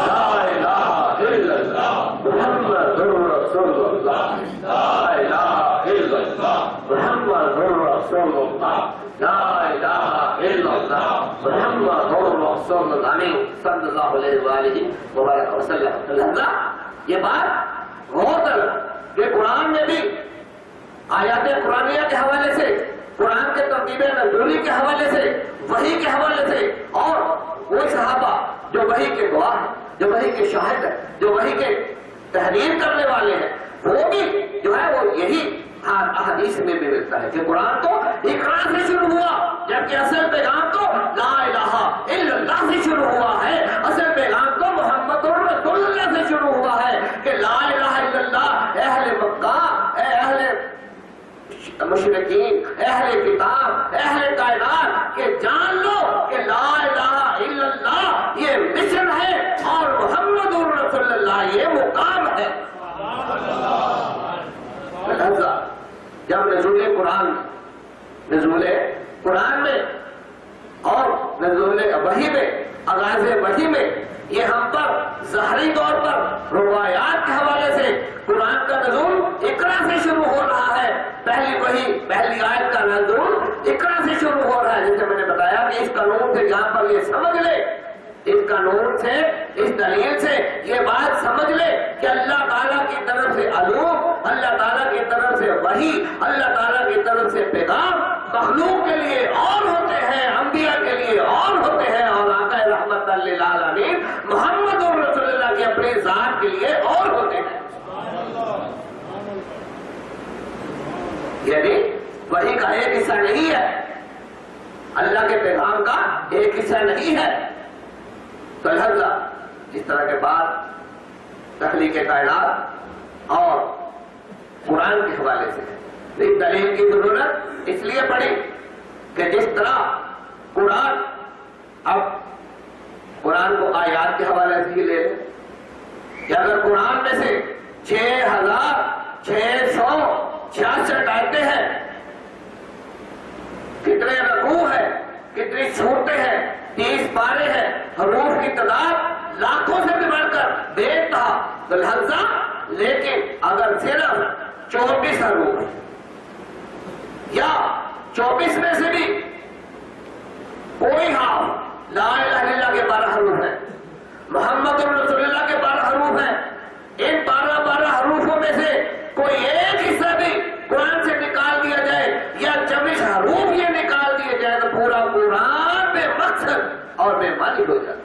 Speaker 1: لا الہ الا اللہ محمد رسول اللہ، لا الہ الا اللہ محمد رسول اللہ، لا الہ الا اللہ محمد رسول اللہ صلی اللہ علیہ وآلہ وبارک وسلم۔ لہذا یہ بات غور کرنا کہ قرآن میں بھی آیات قرآنیہ کے حوالے سے، قرآن کے ترتیب نزولی کے حوالے سے، وحی کے حوالے سے، اور وہ صحابہ جو وحی کے گواہ ہیں، جو وحی کے شاہد ہیں، جو وحی کے تحریر کرنے والے ہیں، وہ بھی جو ہے وہ یہی احادیث میں بھی ملتا ہے کہ قرآن تو اقرا سے شروع ہوا، جبکہ اصل پیغام تو لا الہ الا اللہ سے شروع ہوا ہے، اصل پیغام تو محمد رسول اللہ سے شروع ہوا ہے کہ لا الہ الا اللہ۔ اہل مکہ، اہل مشرکین، اہل کتاب، اہل کائنات کہ جان لو کہ لا الہ الا اللہ یہ مشن ہے اور محمد رسول اللہ یہ مقام ہے۔ لہذا جب نزول قرآن میں اور نزول وحی میں، آغاز وحی میں یہ ہم پر ظاہری طور پر روایات کے حوالے سے قرآن کا نزول اقرا سے شروع ہو رہا ہے، پہلی وحی پہلی آیت کا نزول اقرا سے شروع ہو رہا ہے، جیسے میں نے بتایا کہ اس قانون سے جہاں پر یہ سمجھ لے، اس قانون سے، اس دلیل سے یہ بات سمجھ لے کہ اللہ تعالیٰ کی طرف سے علوم، اللہ تعالیٰ کی طرف سے وحی، اللہ تعالیٰ کی طرف سے پیغام مخلوق کے لیے اور ہوتے ہیں، انبیاء کے لیے اور ہوتے ہیں، اور آقا رحمت للعالمین محمد رسول اللہ کی اپنی ذات کے لیے اور ہوتے ہیں۔ یعنی وحی کا ایک حصہ نہیں ہے، اللہ کے پیغام کا ایک حصہ نہیں ہے۔ تو لہذا اس طرح کے بعد تخلیق کائنات اور قرآن کے حوالے سے اس دلیل کی ضرورت اس لیے پڑی کہ جس طرح قرآن، اب قرآن کو آیات کے حوالے سے ہی لے لیں کہ اگر قرآن میں سے 6666 آیتیں ہیں، کتنے رکوع ہیں، کتنی سورتیں ہیں، 30 پارے ہیں، حروف کی تعداد لاکھوں سے بھی بڑھ کر بیگ تھا تو لہذا، لیکن اگر صرف 24 حروف یا 24 میں سے بھی کوئی حرف لا الہ الا اللہ کے 12 حروف ہیں، محمد رسول اللہ کے 12 حروف ہیں، ان 12 حروفوں میں سے کوئی ایک حصہ بھی قرآن سے نکال دیا جائے یا 24 حروف یہ نکال دیے جائے تو پورا قرآن بے مقصد اور بے معنی ہو جاتا۔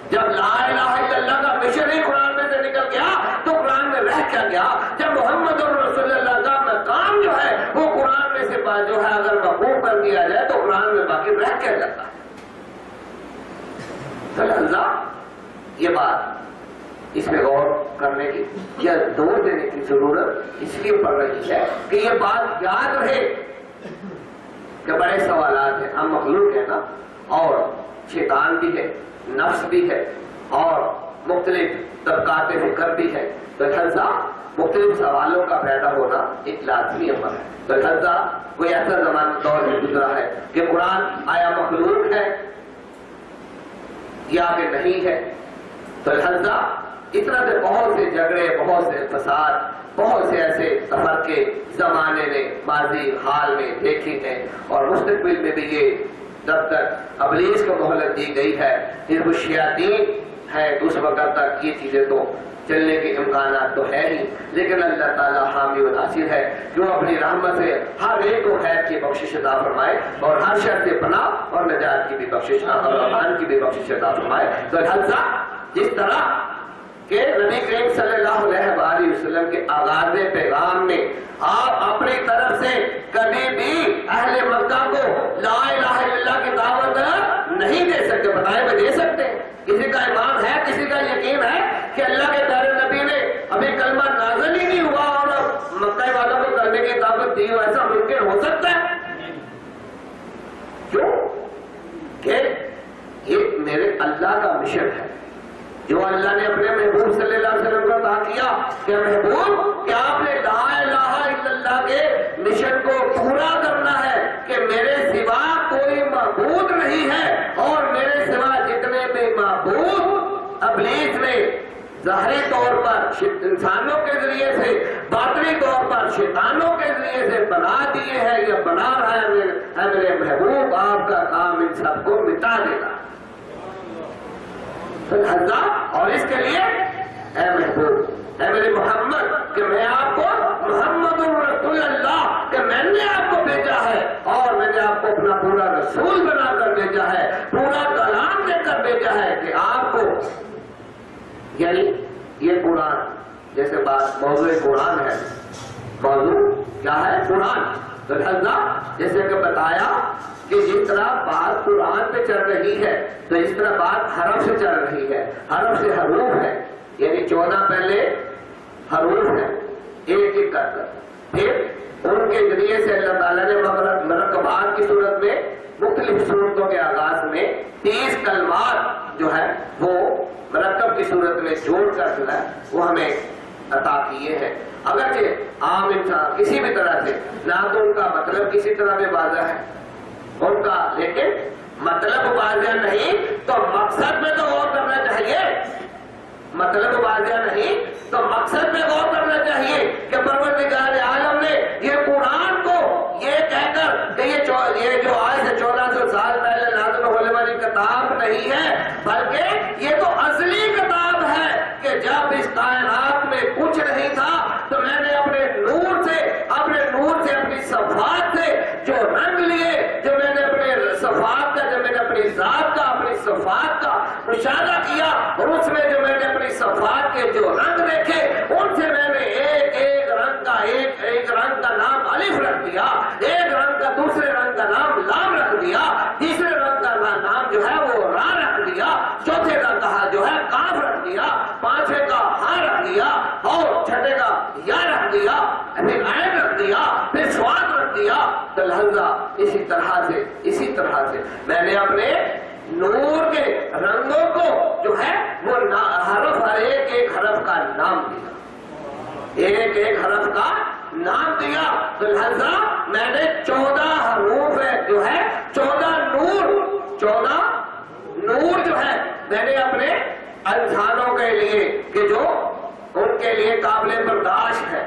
Speaker 1: جب لا الہ الا اللہ کا مشن ہی قرآن میں سے نکل گیا تو قرآن میں رہ کیا گیا؟ جب محمد رسول اللہ کا مقام جو ہے وہ قرآن میں سے جو ہے اگر مفہوم کر دیا جائے تو قرآن میں باقی رہ کیا جاتا ہے؟ لہذا یہ بات اس میں غور کرنے کی یا زور دینے کی ضرورت اس لیے پڑ رہی ہے کہ یہ بات یاد رہے کہ بڑے سوالات ہیں، ہم مخلوق ہیں نا، اور شیطان بھی ہے، نفس بھی ہے، اور مختلف طبقات فکر بھی ہے، تو لہذا مختلف سوالوں کا پیدا ہونا ایک لازمی عمل ہے۔ تو لہذا کوئی ایسا زمانہ دور میں گزرا ہے کہ قرآن آیا مخلوق ہے یا کہ نہیں ہے، تو لہذا اس طرح سے بہت سے جھگڑے، بہت سے فساد، بہت سے ایسے تفرقے زمانے نے ماضی حال میں دیکھے ہیں، اور مستقبل میں بھی یہ جب تک ابلیس کو مہلت دی گئی ہے، حزب الشیاطین ہے تو اس وقت تک یہ چیزیں تو چلنے کے امکانات تو ہے ہی، لیکن اللہ تعالیٰ حامی و ناصر ہے جو اپنی رحمت سے ہر ایک کو خیر کی بخشش عطا فرمائے اور ہر شر سے پناہ اور نجات کی بھی بخشش اور امان کی بھی بخشش عطا فرمائے۔ تو لہذا جس طرح کہ نبی کریم صلی اللہ علیہ وآلہ وسلم کے آغاز پیغام میں آپ اپنی طرف سے کبھی بھی اہل مکہ کو لا الہ الا اللہ کی دعوت نہیں دے سکتے، بتائیں میں دے سکتے ہیں؟ کسی کا ایمان ہے، کسی کا یقین ہے کہ اللہ کے پیارے نبی نے ابھی کلمہ نازل ہی نہیں ہوا اور مکہ والوں کو کرنے کی دعوت دی ہو؟ ایسا ممکن ہو سکتا ہے؟ کیوں کہ یہ میرے اللہ کا مشن ہے جو اللہ نے اپنے محبوب صلی اللہ علیہ وسلم کو عطا کیا کہ محبوب کہ آپ نے لا الہ الا اللہ کے مشن کو پورا کرنا ہے کہ میرے سوا کوئی معبود نہیں ہے، اور میرے سوا جتنے بھی معبود ابلیس نے ظاہری طور پر انسانوں کے ذریعے سے، باطنی طور پر شیطانوں کے ذریعے سے بنا دیے ہیں یا بنا رہا ہے میرے محبوب، آپ کا کام ان سب کو مٹا دینا۔ لہذا اور اس کے لیے اے محبوب، اے میرے محمد، کہ میں آپ کو محمد رسول اللہ کہ میں نے آپ کو بھیجا ہے اور میں نے آپ کو اپنا پورا رسول بنا کر بھیجا ہے، پورا کلام دے کر بھیجا ہے کہ آپ کو، یعنی یہ قرآن جیسے بات موضوع قرآن ہے، موضوع کیا ہے؟ قرآن۔ تو لہذا جیسے کہ بتایا کہ جس طرح بات قرآن پہ چل رہی ہے تو اس طرح بات حرف سے چل رہی ہے، حرف سے حروف ہے، یعنی 14 پہلے حروف ہیں ایک ایک کر کر، پھر ان کے ذریعے سے اللہ تعالیٰ نے مرکبات کی صورت میں مختلف صورتوں کے آغاز میں 30 کلمات جو ہے وہ مرکب کی صورت میں جوڑ کر جو ہے وہ ہمیں عطا کیے ہیں۔ اگرچہ عام انسان کسی بھی طرح سے نہ تو ان کا مطلب کسی طرح میں واضح ہے ان کا، لیکن مطلب واضح نہیں تو مقصد میں تو غور کرنا چاہیے، مطلب واضح نہیں تو مقصد میں غور کرنا چاہیے کہ پروردگار عالم نے یہ قرآن کو یہ کہہ کر کہ یہ جو آج سے 1400 سال پہلے نازل ہونے والی کتاب نہیں ہے بلکہ یہ تو اصلی کتاب ہے کہ جب اس کائنات میں کچھ نہیں تھا تو میں نے اپنے نور سے اپنی صفات سے جو رنگ لیے، جو میں نے اپنے صفات کا، جو میں نے اپنی ذات کا، اپنی صفات کا مشاہدہ کیا اور اس میں جو میں نے اپنی صفات کے جو رنگ دیکھے ان سے میں نے ایک رنگ کا نام الف رکھ دیا، ایک رنگ کا دوسرے رنگ کا نام لام رکھ دیا، تیسرے رنگ کا نام جو ہے وہ را رکھ دیا، چوتھے کا کہا جو ہے کاف رکھ دیا، پانچویں کا ہاں رکھ دیا اور چھٹے کا یا رکھ دیا، پھر عین رکھ دیا، پھر سواد رکھ دیا۔ تو لہذا اسی طرح سے میں نے اپنے نور کے رنگوں کو جو ہے وہ حرف، ہر ایک حرف کا نام دیا، ایک حرف کا نام دیا۔ تو لہذا میں نے 14 حروف جو ہے 14 نور جو ہے میں نے اپنے انسانوں کے لیے کہ جو ان کے لیے قابل برداشت ہے.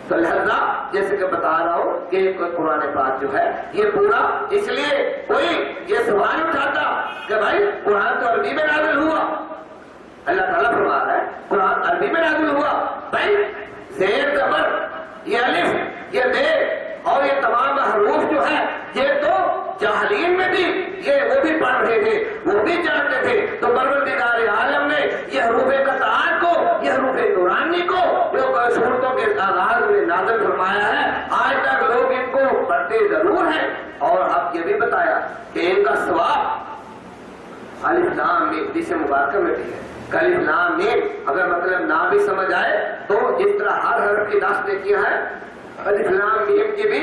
Speaker 1: تو لہذا جیسے کہ بتا رہا ہوں کہ قرآن پاک جو ہے یہ پورا، اس لیے کوئی یہ سوال اٹھاتا کہ بھائی قرآن تو عربی میں نازل ہوا، اللہ تعالیٰ فرما رہا ہے قرآن عربی میں نازل ہوا. بھائی زیر زبر، یہ الف، یہ بے اور یہ تمام حروف جو ہے یہ تو جاہلین میں بھی یہ وہ بھی پڑھ رہے تھے، وہ بھی جانتے تھے. تو پروردگار عالم نے یہ حروف قطعات کو، یہ حروف نورانی کو جو صورتوں کے آغاز میں نازل فرمایا ہے، آج تک لوگ ان کو پڑھتے ضرور ہیں. اور اب یہ بھی بتایا کہ ان کا ثواب الف لام میم جس مبارکہ میں بھی ہے. الف لام میم اگر مطلب نہ بھی سمجھ آئے تو جس طرح ہر حرف کی 10 نیکیاں ہیں، الف لام میم کی بھی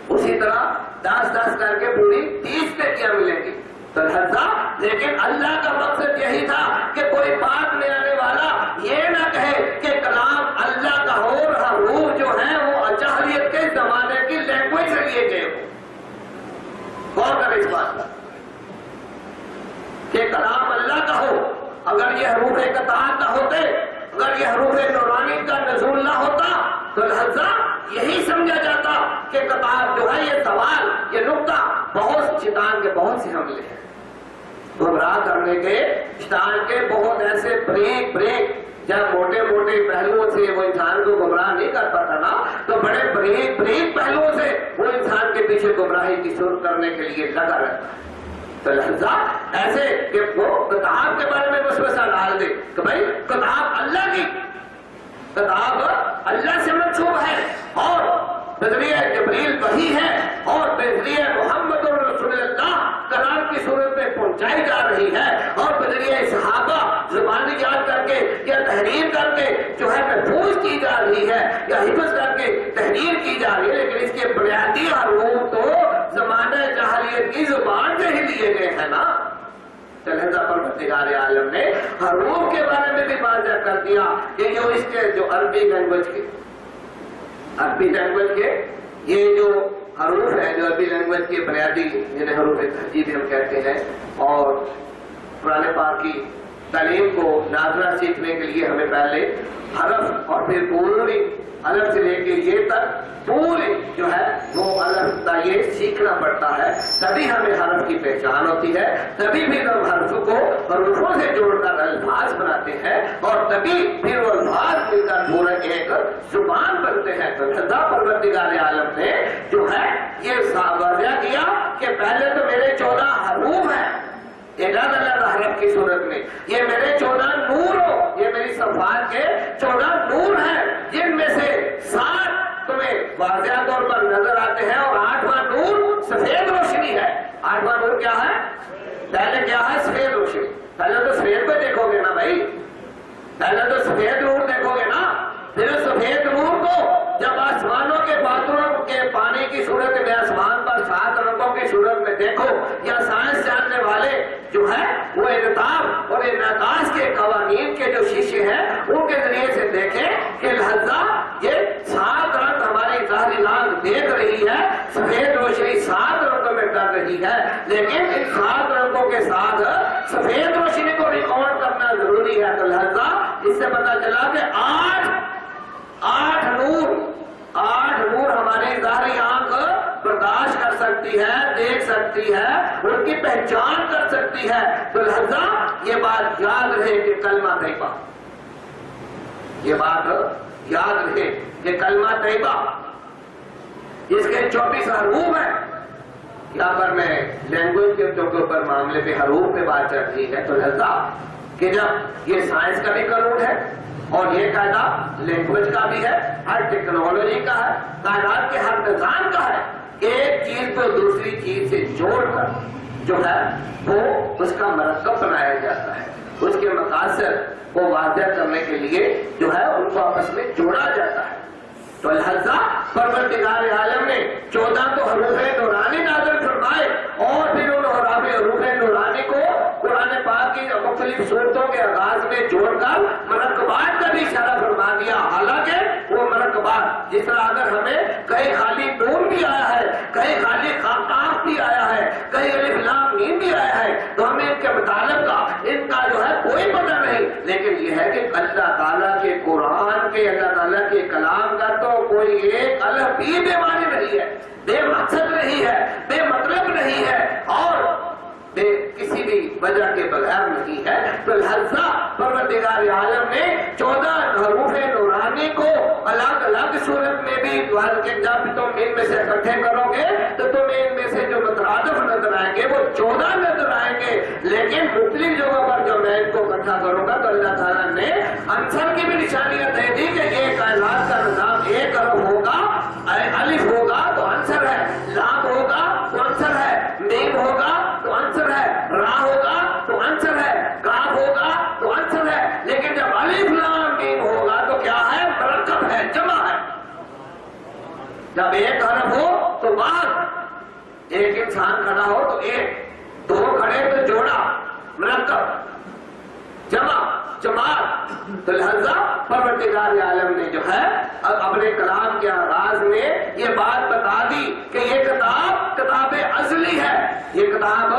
Speaker 1: اسی طرح 10 کر کے پوری 30 نیکیاں ملیں گی. تو لہذا لیکن اللہ کا مقصد یہی تھا کہ کوئی بات میں آنے والا یہ نہ کہے کہ کلام اللہ کا ہو، حروف جو ہیں وہ جاہلیت کے زمانے کی لینگویج سے لیے گئے ہو. غور کریں اس بات پر کہ کلام اللہ کا ہو. اگر یہ حروف قطعات نہ ہوتے، اگر یہ حروف نورانی کا نزول نہ ہوتا تو لہذا یہی سمجھا جاتا کہ قطعات جو ہے یہ سوال، یہ نقطہ بہت شیطان کے بہت سے حملے ہیں گمراہ کرنے کے. شیطان کے بہت ایسے بریک جب موٹے پہلوؤں سے وہ انسان کو گمراہ نہیں کر پاتا نا، تو بڑے بریک پہلوؤں سے وہ انسان کے پیچھے گمراہی کی سر کرنے کے لیے لگا رہتا ہے. تو لہذا ایسے کہ وہ کتاب کے بارے میں وسوسہ ڈال دے کہ بھائی کتاب اللہ کی، کتاب اللہ سے منسوب ہے اور بذریعہ جبریل وحی ہے اور بذریعہ محمد رسول اللہ کلام کی صورت میں پہنچائی جا رہی ہے اور بذریعہ صحابہ زبانی یاد کر کے یا تحریر کر کے جو ہے محفوظ کی جا رہی ہے یا حفظ کر کے تحریر کی جا رہی ہے. لیکن اس کے بنیادی حروف تو زمانہ جاہلیت کی زبان سے ہی لیے گئے ہیں نا. لہذا پروردگار عالم نے حروف کے بارے میں بھی واضح کر دیا کہ جو اس کے جو عربی لینگویج کے یہ جو حروف ہیں جو عربی لینگویج کے بنیادی جنہیں حروف تہذیب ہم کہتے ہیں، اور قرآن پاک کی تعلیم کو ناظرہ سیکھنے کے لیے ہمیں پہلے حرف اور پھر پوری الف سے لے کے یہ تک پورے جو ہے وہ الف کا یہ سیکھنا پڑتا ہے. تبھی ہمیں حرف کی پہچان ہوتی ہے، تبھی بھی ہم حرف کو حروفوں سے جوڑ کر الفاظ بناتے ہیں اور تبھی پھر وہ الفاظ مل کر پورا ایک زبان بنتے ہیں. تو لہذا پروردگار عالم نے جو ہے یہ واضح کیا کہ پہلے تو میرے 14 حروف ہیں اعداد اللہ حرف کی صورت میں، یہ میرے 14 نور ہو، یہ میری صفات کے 14 نور ہیں جن میں سے 7 تمہیں واضح طور پر نظر آتے ہیں اور 8واں نور سفید روشنی ہے. 8واں نور کیا ہے؟ پہلے کیا ہے؟ سفید روشنی. پہلے تو سفید پہ دیکھو گے نا بھائی، پہلے تو سفید نور دیکھو گے نا. پھر سفید نور کو جب آسمانوں کے باتوں کے پانی کی صورت میں آسمان پر 7 رنگوں کی صورت میں دیکھو، یا سائنس جاننے والے جو ہے وہ انعطاف اور انعکاس کے قوانین کے جو شیشے ہیں ان کے ذریعے سے دیکھیں کہ لہذا یہ 7 رنگ ہماری ظاہری آنکھ دیکھ رہی ہے، سفید روشنی 7 رنگوں میں ڈر رہی ہے، لیکن ان 7 رنگوں کے ساتھ سفید روشنی کو ریکارڈ کرنا ضروری ہے. تو لہذا اس سے پتا چلا کہ 8 نور ہماری ظاہری آنکھ برداشت کر سکتی ہے، دیکھ سکتی ہے، ان کی پہچان کر سکتی ہے. تو لہذا یہ بات یاد رہے کہ کلمہ طیبہ، یہ بات یاد رہے کہ کلمہ طیبہ اس کے 24 حروف ہیں. یہاں پر میں لینگویج کے اوپر معاملے پہ حروف پہ بات چل رہی ہے. تو لہذا کہ جب یہ سائنس کا بھی قانون ہے اور یہ قاعدہ لینگویج کا بھی ہے، ہر ٹیکنالوجی کا ہے، کائنات کے ہر نظام کا ہے، ایک چیز کو دوسری چیز سے جوڑ کر جو ہے وہ اس کا مرکب بنایا جاتا ہے، اس کے مقاصد کو واضح کرنے کے لیے جو ہے ان کو آپس میں جوڑا جاتا ہے. تو لہذا پروردگار عالم نے 14 تو حروف نورانی نازل فرمائے اور پھر ان حروف نورانی کو قرآن پاک کی مختلف صورتوں کے آغاز میں جوڑ کر مرکبات کا بھی اشارہ فرما دیا. حالانکہ وہ مرکبات جس طرح اگر ہمیں کہیں خالی نون بھی آیا ہے، کہیں خالی قاف بھی آیا ہے، کہیں الف لام میم بھی آیا ہے، تو ہمیں ان کے مطالب کا ان کا جو ہے کوئی پتہ نہیں، لیکن یہ ہے کہ اللہ تعالیٰ کے قرآن کے، اللہ تعالیٰ کے کلام کا تو کوئی ایک الف بھی بے معنی نہیں ہے، بے مقصد نہیں ہے، بے مطلب نہیں ہے، اور بے کسی بھی وجہ کے بغیر نہیں ہے۔ تو لہذا پروردگار عالم نے 14 حروف نورانی کو الگ الگ صورت میں بھی جب تم ان میں سے اکٹھے کرو گے تو تمہیں ان میں سے جو مترادف نظر آئیں گے وہ 14 نظر آئیں گے، لیکن مختلف جگہوں پر جو میں ان کو اکٹھا کروں گا تو اللہ تعالیٰ نے عنصر کی بھی نشانیاں دے دی کہ ایک کائنات کا نظام ایک حرف ہوگا، الف ہوگا تو عنصر ہے، لام ہوگا تو عنصر ہے، میم ہوگا تو عنصر ہے، را ہوگا تو عنصر ہے، کاف ہوگا تو عنصر ہے، لیکن جب الف لام میم ہوگا تو کیا ہے؟ مرکب ہے، جمع ہے۔ جب ایک حرف ہو تو بعد ایک انسان کھڑا ہو تو ایک، دو کھڑے تو جوڑا، مرکب، جمع، جماعت۔ تو لہذا پروردگار عالم نے جو ہے اپنے کلام کے آغاز میں یہ بات بتا دی کہ یہ کتاب ازلی ہے، یہ کتاب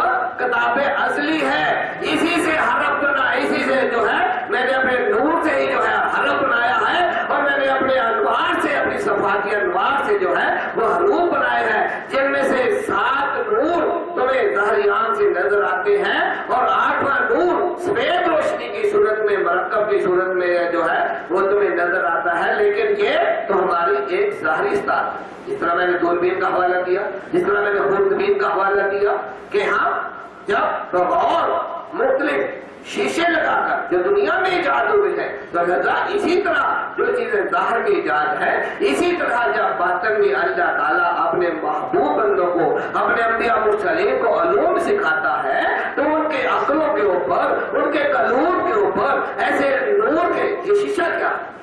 Speaker 1: ازلی ہے، اسی سے حرف بنا، اسی سے جو ہے میں نے اپنے نور سے ہی جو ہے حرف بنایا ہے، اور میں نے اپنے انوار سے، اپنی صفاتی انوار سے جو ہے وہ حروف بنائے ہیں، جن میں سے 7 نور تمہیں ظاہری آنکھ سے نظر آتے ہیں، اور 8واں نور سفید روشنی کی صورت میں، مرکب کی صورت میں جو ہے وہ تمہیں نظر آتا ہے، لیکن یہ تو ہماری ایک ظاہری استاد، جس طرح میں نے دوربین کا حوالہ دیا، جس طرح میں نے خوردبین کا حوالہ دیا کہ ہم جب اور مختلف شیشے لگا کر جو دنیا میں ایجاد ہوئے ہیں تو لہذا اسی طرح جو چیزیں ظاہر کی ایجاد ہے، اسی طرح جب باطن میں اللہ تعالیٰ اپنے محبوب بندوں کو، اپنے انبیاء مرسلین کو علوم سکھاتا ہے تو ان کے عقلوں کے اوپر، ان کے قلوب کے اوپر ایسے نور کے، یہ شیشہ کیا ہے؟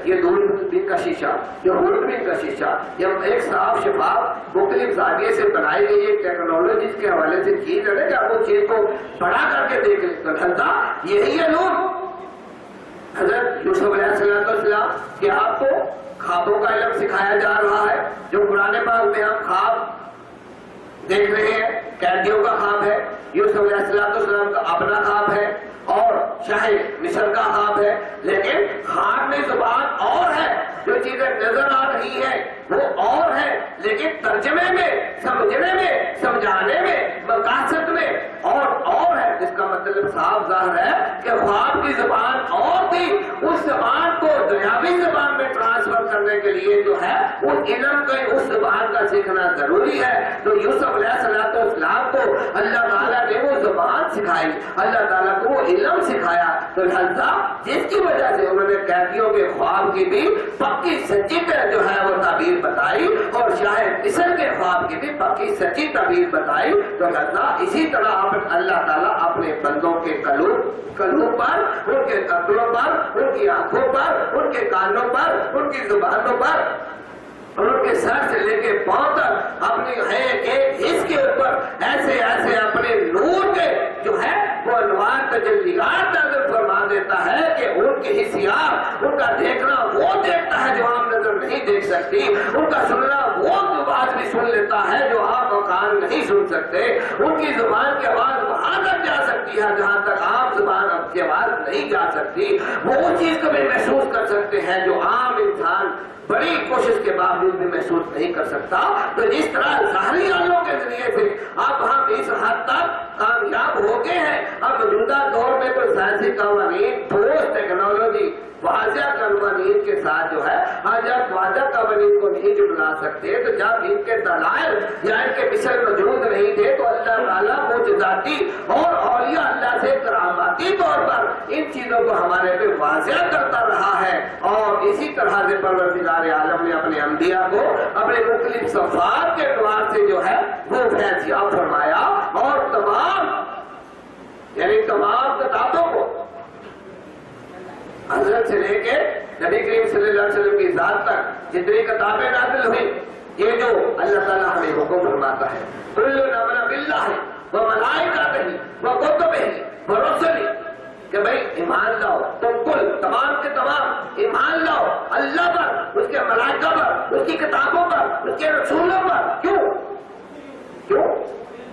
Speaker 1: یہ دوربین کا شیشہ، یہ خوردبین کا شیشہ، یہ ایک صاف شفاف مختلف زاویے سے بنائی گئی ایک ٹیکنالوجی کے حوالے سے چیز ہے کہ آپ وہ چیز کو بڑا کر کے دیکھ لیں۔ تو لہذا یہی ہے نور۔ حضرت یوسف علیہ السلام کہ آپ کو خوابوں کا علم سکھایا جا رہا ہے، جو قرآن پاک میں ہم خواب دیکھ رہے ہیں، قیدیوں کا خواب ہے، یوسف علیہ السلام کا اپنا خواب ہے، اور شاہ مصر کا خواب ہے، لیکن خواب میں زبان اور ہے، جو چیزیں نظر آ رہی ہیں وہ اور ہے، لیکن ترجمے میں، سمجھنے میں، سمجھانے میں، مقاصد میں اور ہے، جس کا مطلب صاف ظاہر ہے کہ خواب کی زبان اور تھی، اس زبان کو دنیاوی زبان میں ٹرانسفر کرنے کے لیے جو ہے اس علم کا، اس زبان کا سیکھنا ضروری ہے۔ تو یوسف علیہ السلام کو اللہ تعالیٰ نے وہ زبان سکھائی، اللہ تعالیٰ کو وہ علم سکھایا، تو لہذا جس کی وجہ سے انہوں نے قیدیوں کے خواب کی بھی پکی سچی جو ہے وہ تعبیر بتائی، اور شاہ مصر کے خواب کی بھی پکی سچی تعبیر بتائی۔ تو لہذا اسی طرح اللہ تعالیٰ اپنے بندوں کے قلوب پر، ان کے عقلوں پر، ان کی آنکھوں پر، ان کے کانوں پر، ان کی زبانوں پر، اور ان کے سر سے لے کے پاؤں تک اپنی ایک حص کے اوپر ایسے ایسے اپنے نور کے جو ہے وہ انوار تجلیات نظر فرما دیتا ہے کہ ان کی حصیات، ان کا دیکھنا وہ دیکھتا ہے جو عام نظر نہیں دیکھ سکتی، ان کا سننا وہ آواز بھی سن لیتا ہے جو عام کان نہیں سن سکتے، ان کی زبان کی آواز وہاں تک جا سکتی ہے جہاں تک عام زبان کی آواز نہیں جا سکتی، وہ اس چیز کو بھی محسوس کر سکتے ہیں جو عام انسان بڑی کوشش کے باوجود بھی محسوس نہیں کر سکتا۔ تو اس طرح ظاہری عملوں کے ذریعے سے اب ہم اس حد تک کامیاب ہو گئے ہیں۔ اب موجودہ دور میں تو سائنسی قوانین، ٹھوس ٹیکنالوجی، واضح قوانین کے ساتھ جو ہے آج آپ واضح قوانین کو نہیں جھٹلا سکتے، تو جب ان کے دلائل یا ان کے مثل موجود نہیں تھے تو اللہ تعالیٰ معجزاتی اور اولیاء اللہ سے کراماتی طور پر ان چیزوں کو ہمارے پہ واضح کرتا رہا ہے، اور اسی طرح سے پروردگار عالم نے اپنے انبیاء کو اپنے مختلف صفات کے اعتبار سے جو ہے وہ فیضیاب فرمایا، اور تمام کتابوں کو حضرت سے لے کے نبی کریم صلی اللہ علیہ وسلم کی ذات تک جتنی کتابیں نازل ہوئی، یہ جو اللہ تعالیٰ ہمیں حکم فرماتا ہے، کل آمن باللہ وملائکتہ وکتبہ ورسلہ، کہ بھئی ایمان لاؤ، تم کل تمام کے تمام ایمان لاؤ اللہ پر، اس کے ملائکہ پر، اس کی کتابوں پر، اس کے رسولوں پر۔ کیوں؟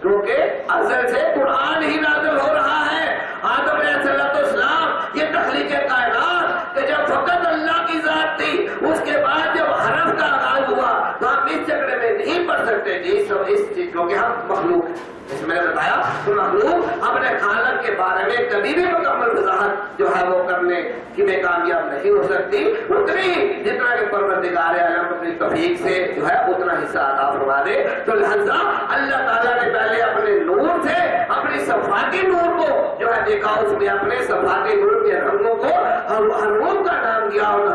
Speaker 1: کیونکہ ازل سے قرآن ہی نازل ہو رہا ہے. آدم علیہ السلام یہ تخلیق کائنات کہ جب فقط اللہ کی ذات تھی، اس کے بعد جب حرف کا آغاز ہوا تو ہم اس جھگڑے میں نہیں پڑ سکتے جی اس چیز، کیونکہ ہم مخلوق، اس میں نے بتایا تو مخلوق اپنے خالق کے بارے میں کبھی بھی مکمل وضاحت جو ہے وہ کرنے کی میں کامیاب نہیں ہو سکتی، اتنی جتنا کہ پروردگار عالم اپنی توفیق سے جو ہے اتنا حصہ عطا فرما دے. تو لہذا اللہ تعالیٰ نے پہلے اپنے نور سے اپنی صفاتی نور کو جو ہے دیکھا، اس میں اپنے صفاتی نور کے رنگوں کو حروف کا نام دیا، اور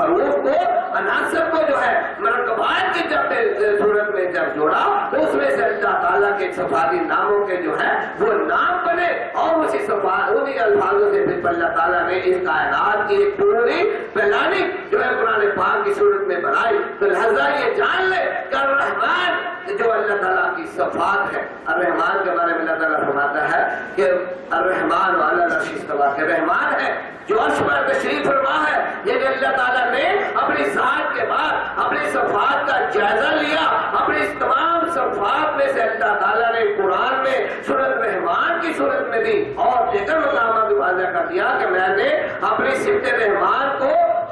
Speaker 1: حروف کو عناصر کو جو ہے مرکبات کی جب صورت میں جب جوڑا تو اس میں سے اللہ تعالیٰ کے صفاتی ناموں کے جو ہے وہ نام بنے، اور اسی انہی الفاظوں سے پھر اللہ تعالیٰ نے اس کائنات کی ایک پوری پلاننگ جو ہے قرآن پاک کی صورت میں بنائی. تو لہذا یہ جان لے کہ الرحمن جو اللہ تعالیٰ کی صفات ہے، الرحمن کے بارے میں اللہ تعالیٰ فرماتا ہے کہ الرحمن علی العرش استویٰ، کہ رحمان ہے جو عرش پر تشریف فرما ہے. یہ کہ اللہ تعالیٰ نے اپنی ذات کے بعد اپنی صفات کا جائزہ لیا، اپنی اس تمام صفات میں سے اللہ تعالیٰ نے قرآن میں سورۃ رحمان کی صورت میں دی اور دیگر مقامات بھی واضح کر دیا کہ میں نے اپنی صفت رحمان کو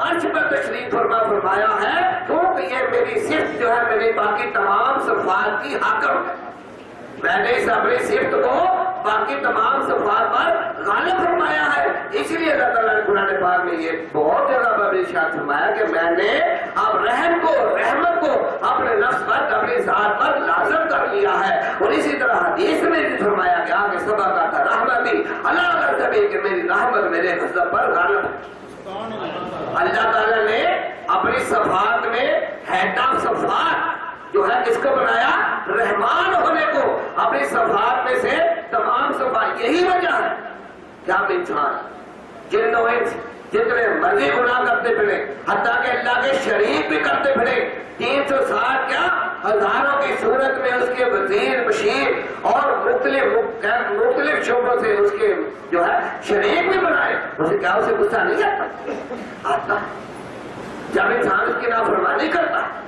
Speaker 1: عرش پر تشریف فرمایا ہے، کیونکہ یہ میری صفت جو ہے میری باقی تمام صفات کی حاکم ہے. میں نے اس اپنی صفت کو باقی تمام صفات پر غالب فرمایا ہے. اس لیے اللہ تعالیٰ نے قرآن پاک میں یہ بہت جگہ پر ارشاد فرمایا کہ میں نے اب رحم کو، رحمت کو اپنے نفس پر، اپنی ذات پر لازم کر لیا ہے. اور اسی طرح حدیث میں بھی فرمایا گیا کہ سبق کا رحمتی اللہ غضبی، کہ میری رحمت میرے غضب پر غالب ہے. اللہ تعالیٰ نے اپنی صفات میں ہیڈ آف صفات جو ہے کس کو بنایا؟ رحمان ہونے کو. اپنی صفات میں سے تمام صفات، یہی وجہ ہے کہ ہم انسان جن و انس جتنے مرضی گناہ کرتے پھرے، حتیٰ کہ اللہ کے شریک بھی کرتے پھرے، 360 کیا ہزاروں کی صورت میں اس کے وزیر بشیر اور مختلف شعبوں سے اس کے جو ہے شریک بھی بنائے، اسے کیا اسے غصہ نہیں آتا؟ جب انسان اس کی نافرمانی کرتا ہے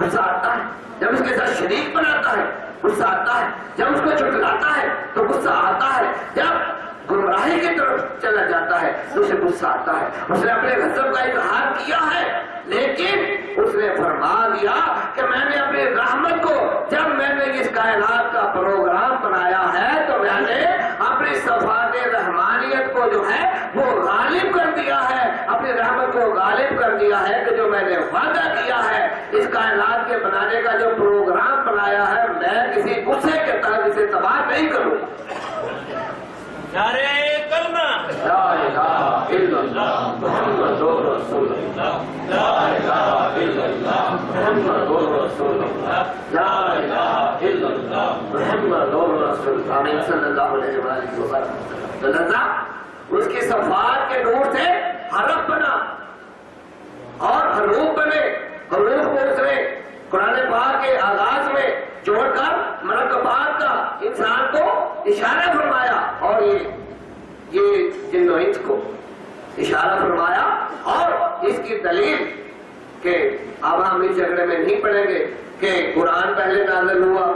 Speaker 1: غصہ آتا ہے، جب اس کے ساتھ شریک بناتا ہے غصہ آتا ہے، جب اس کو جھٹلاتا ہے تو غصہ آتا ہے، جب گمراہی کی طرف چلا جاتا ہے تو اسے غصہ آتا ہے. اس نے اپنے غضب کا اظہار کیا ہے، لیکن اس نے فرما دیا کہ میں نے اپنی رحمت کو، جب میں نے اس کائنات کا پروگرام بنایا ہے تو میں نے اپنی صفات رحمانیت کو جو ہے وہ غالب کر دیا ہے، اپنی رحمت کو غالب کر دیا ہے کہ جو میں نے وعدہ کیا ہے اس کائنات کے بنانے کا، جو پروگرام بنایا ہے، میں کسی غصے کے تحت اسے تباہ نہیں کروں.
Speaker 2: نعرہ کلمہ
Speaker 1: لا الہ الا اللہ محمد رسول اللہ، لا الہ الا اللہ محمد رسول اللہ، لا الہ الا اللہ محمد رسول اللہ. آمین صلی اللہ علیہ وآلہ وسلم. تو لہذا اس کی صفات کے نور سے حرف بنا اور حروف بنے. حروف کو اس نے قرآن پاک کے آغاز میں جوڑ کر مرکبات کا انسان کو اشارہ فرمایا، اور یہ جن و انس کو اشارہ فرمایا. اور اس کی دلیل کہ اب ہم اس جھگڑے میں نہیں پڑیں گے کہ قرآن پہلے نازل ہوا،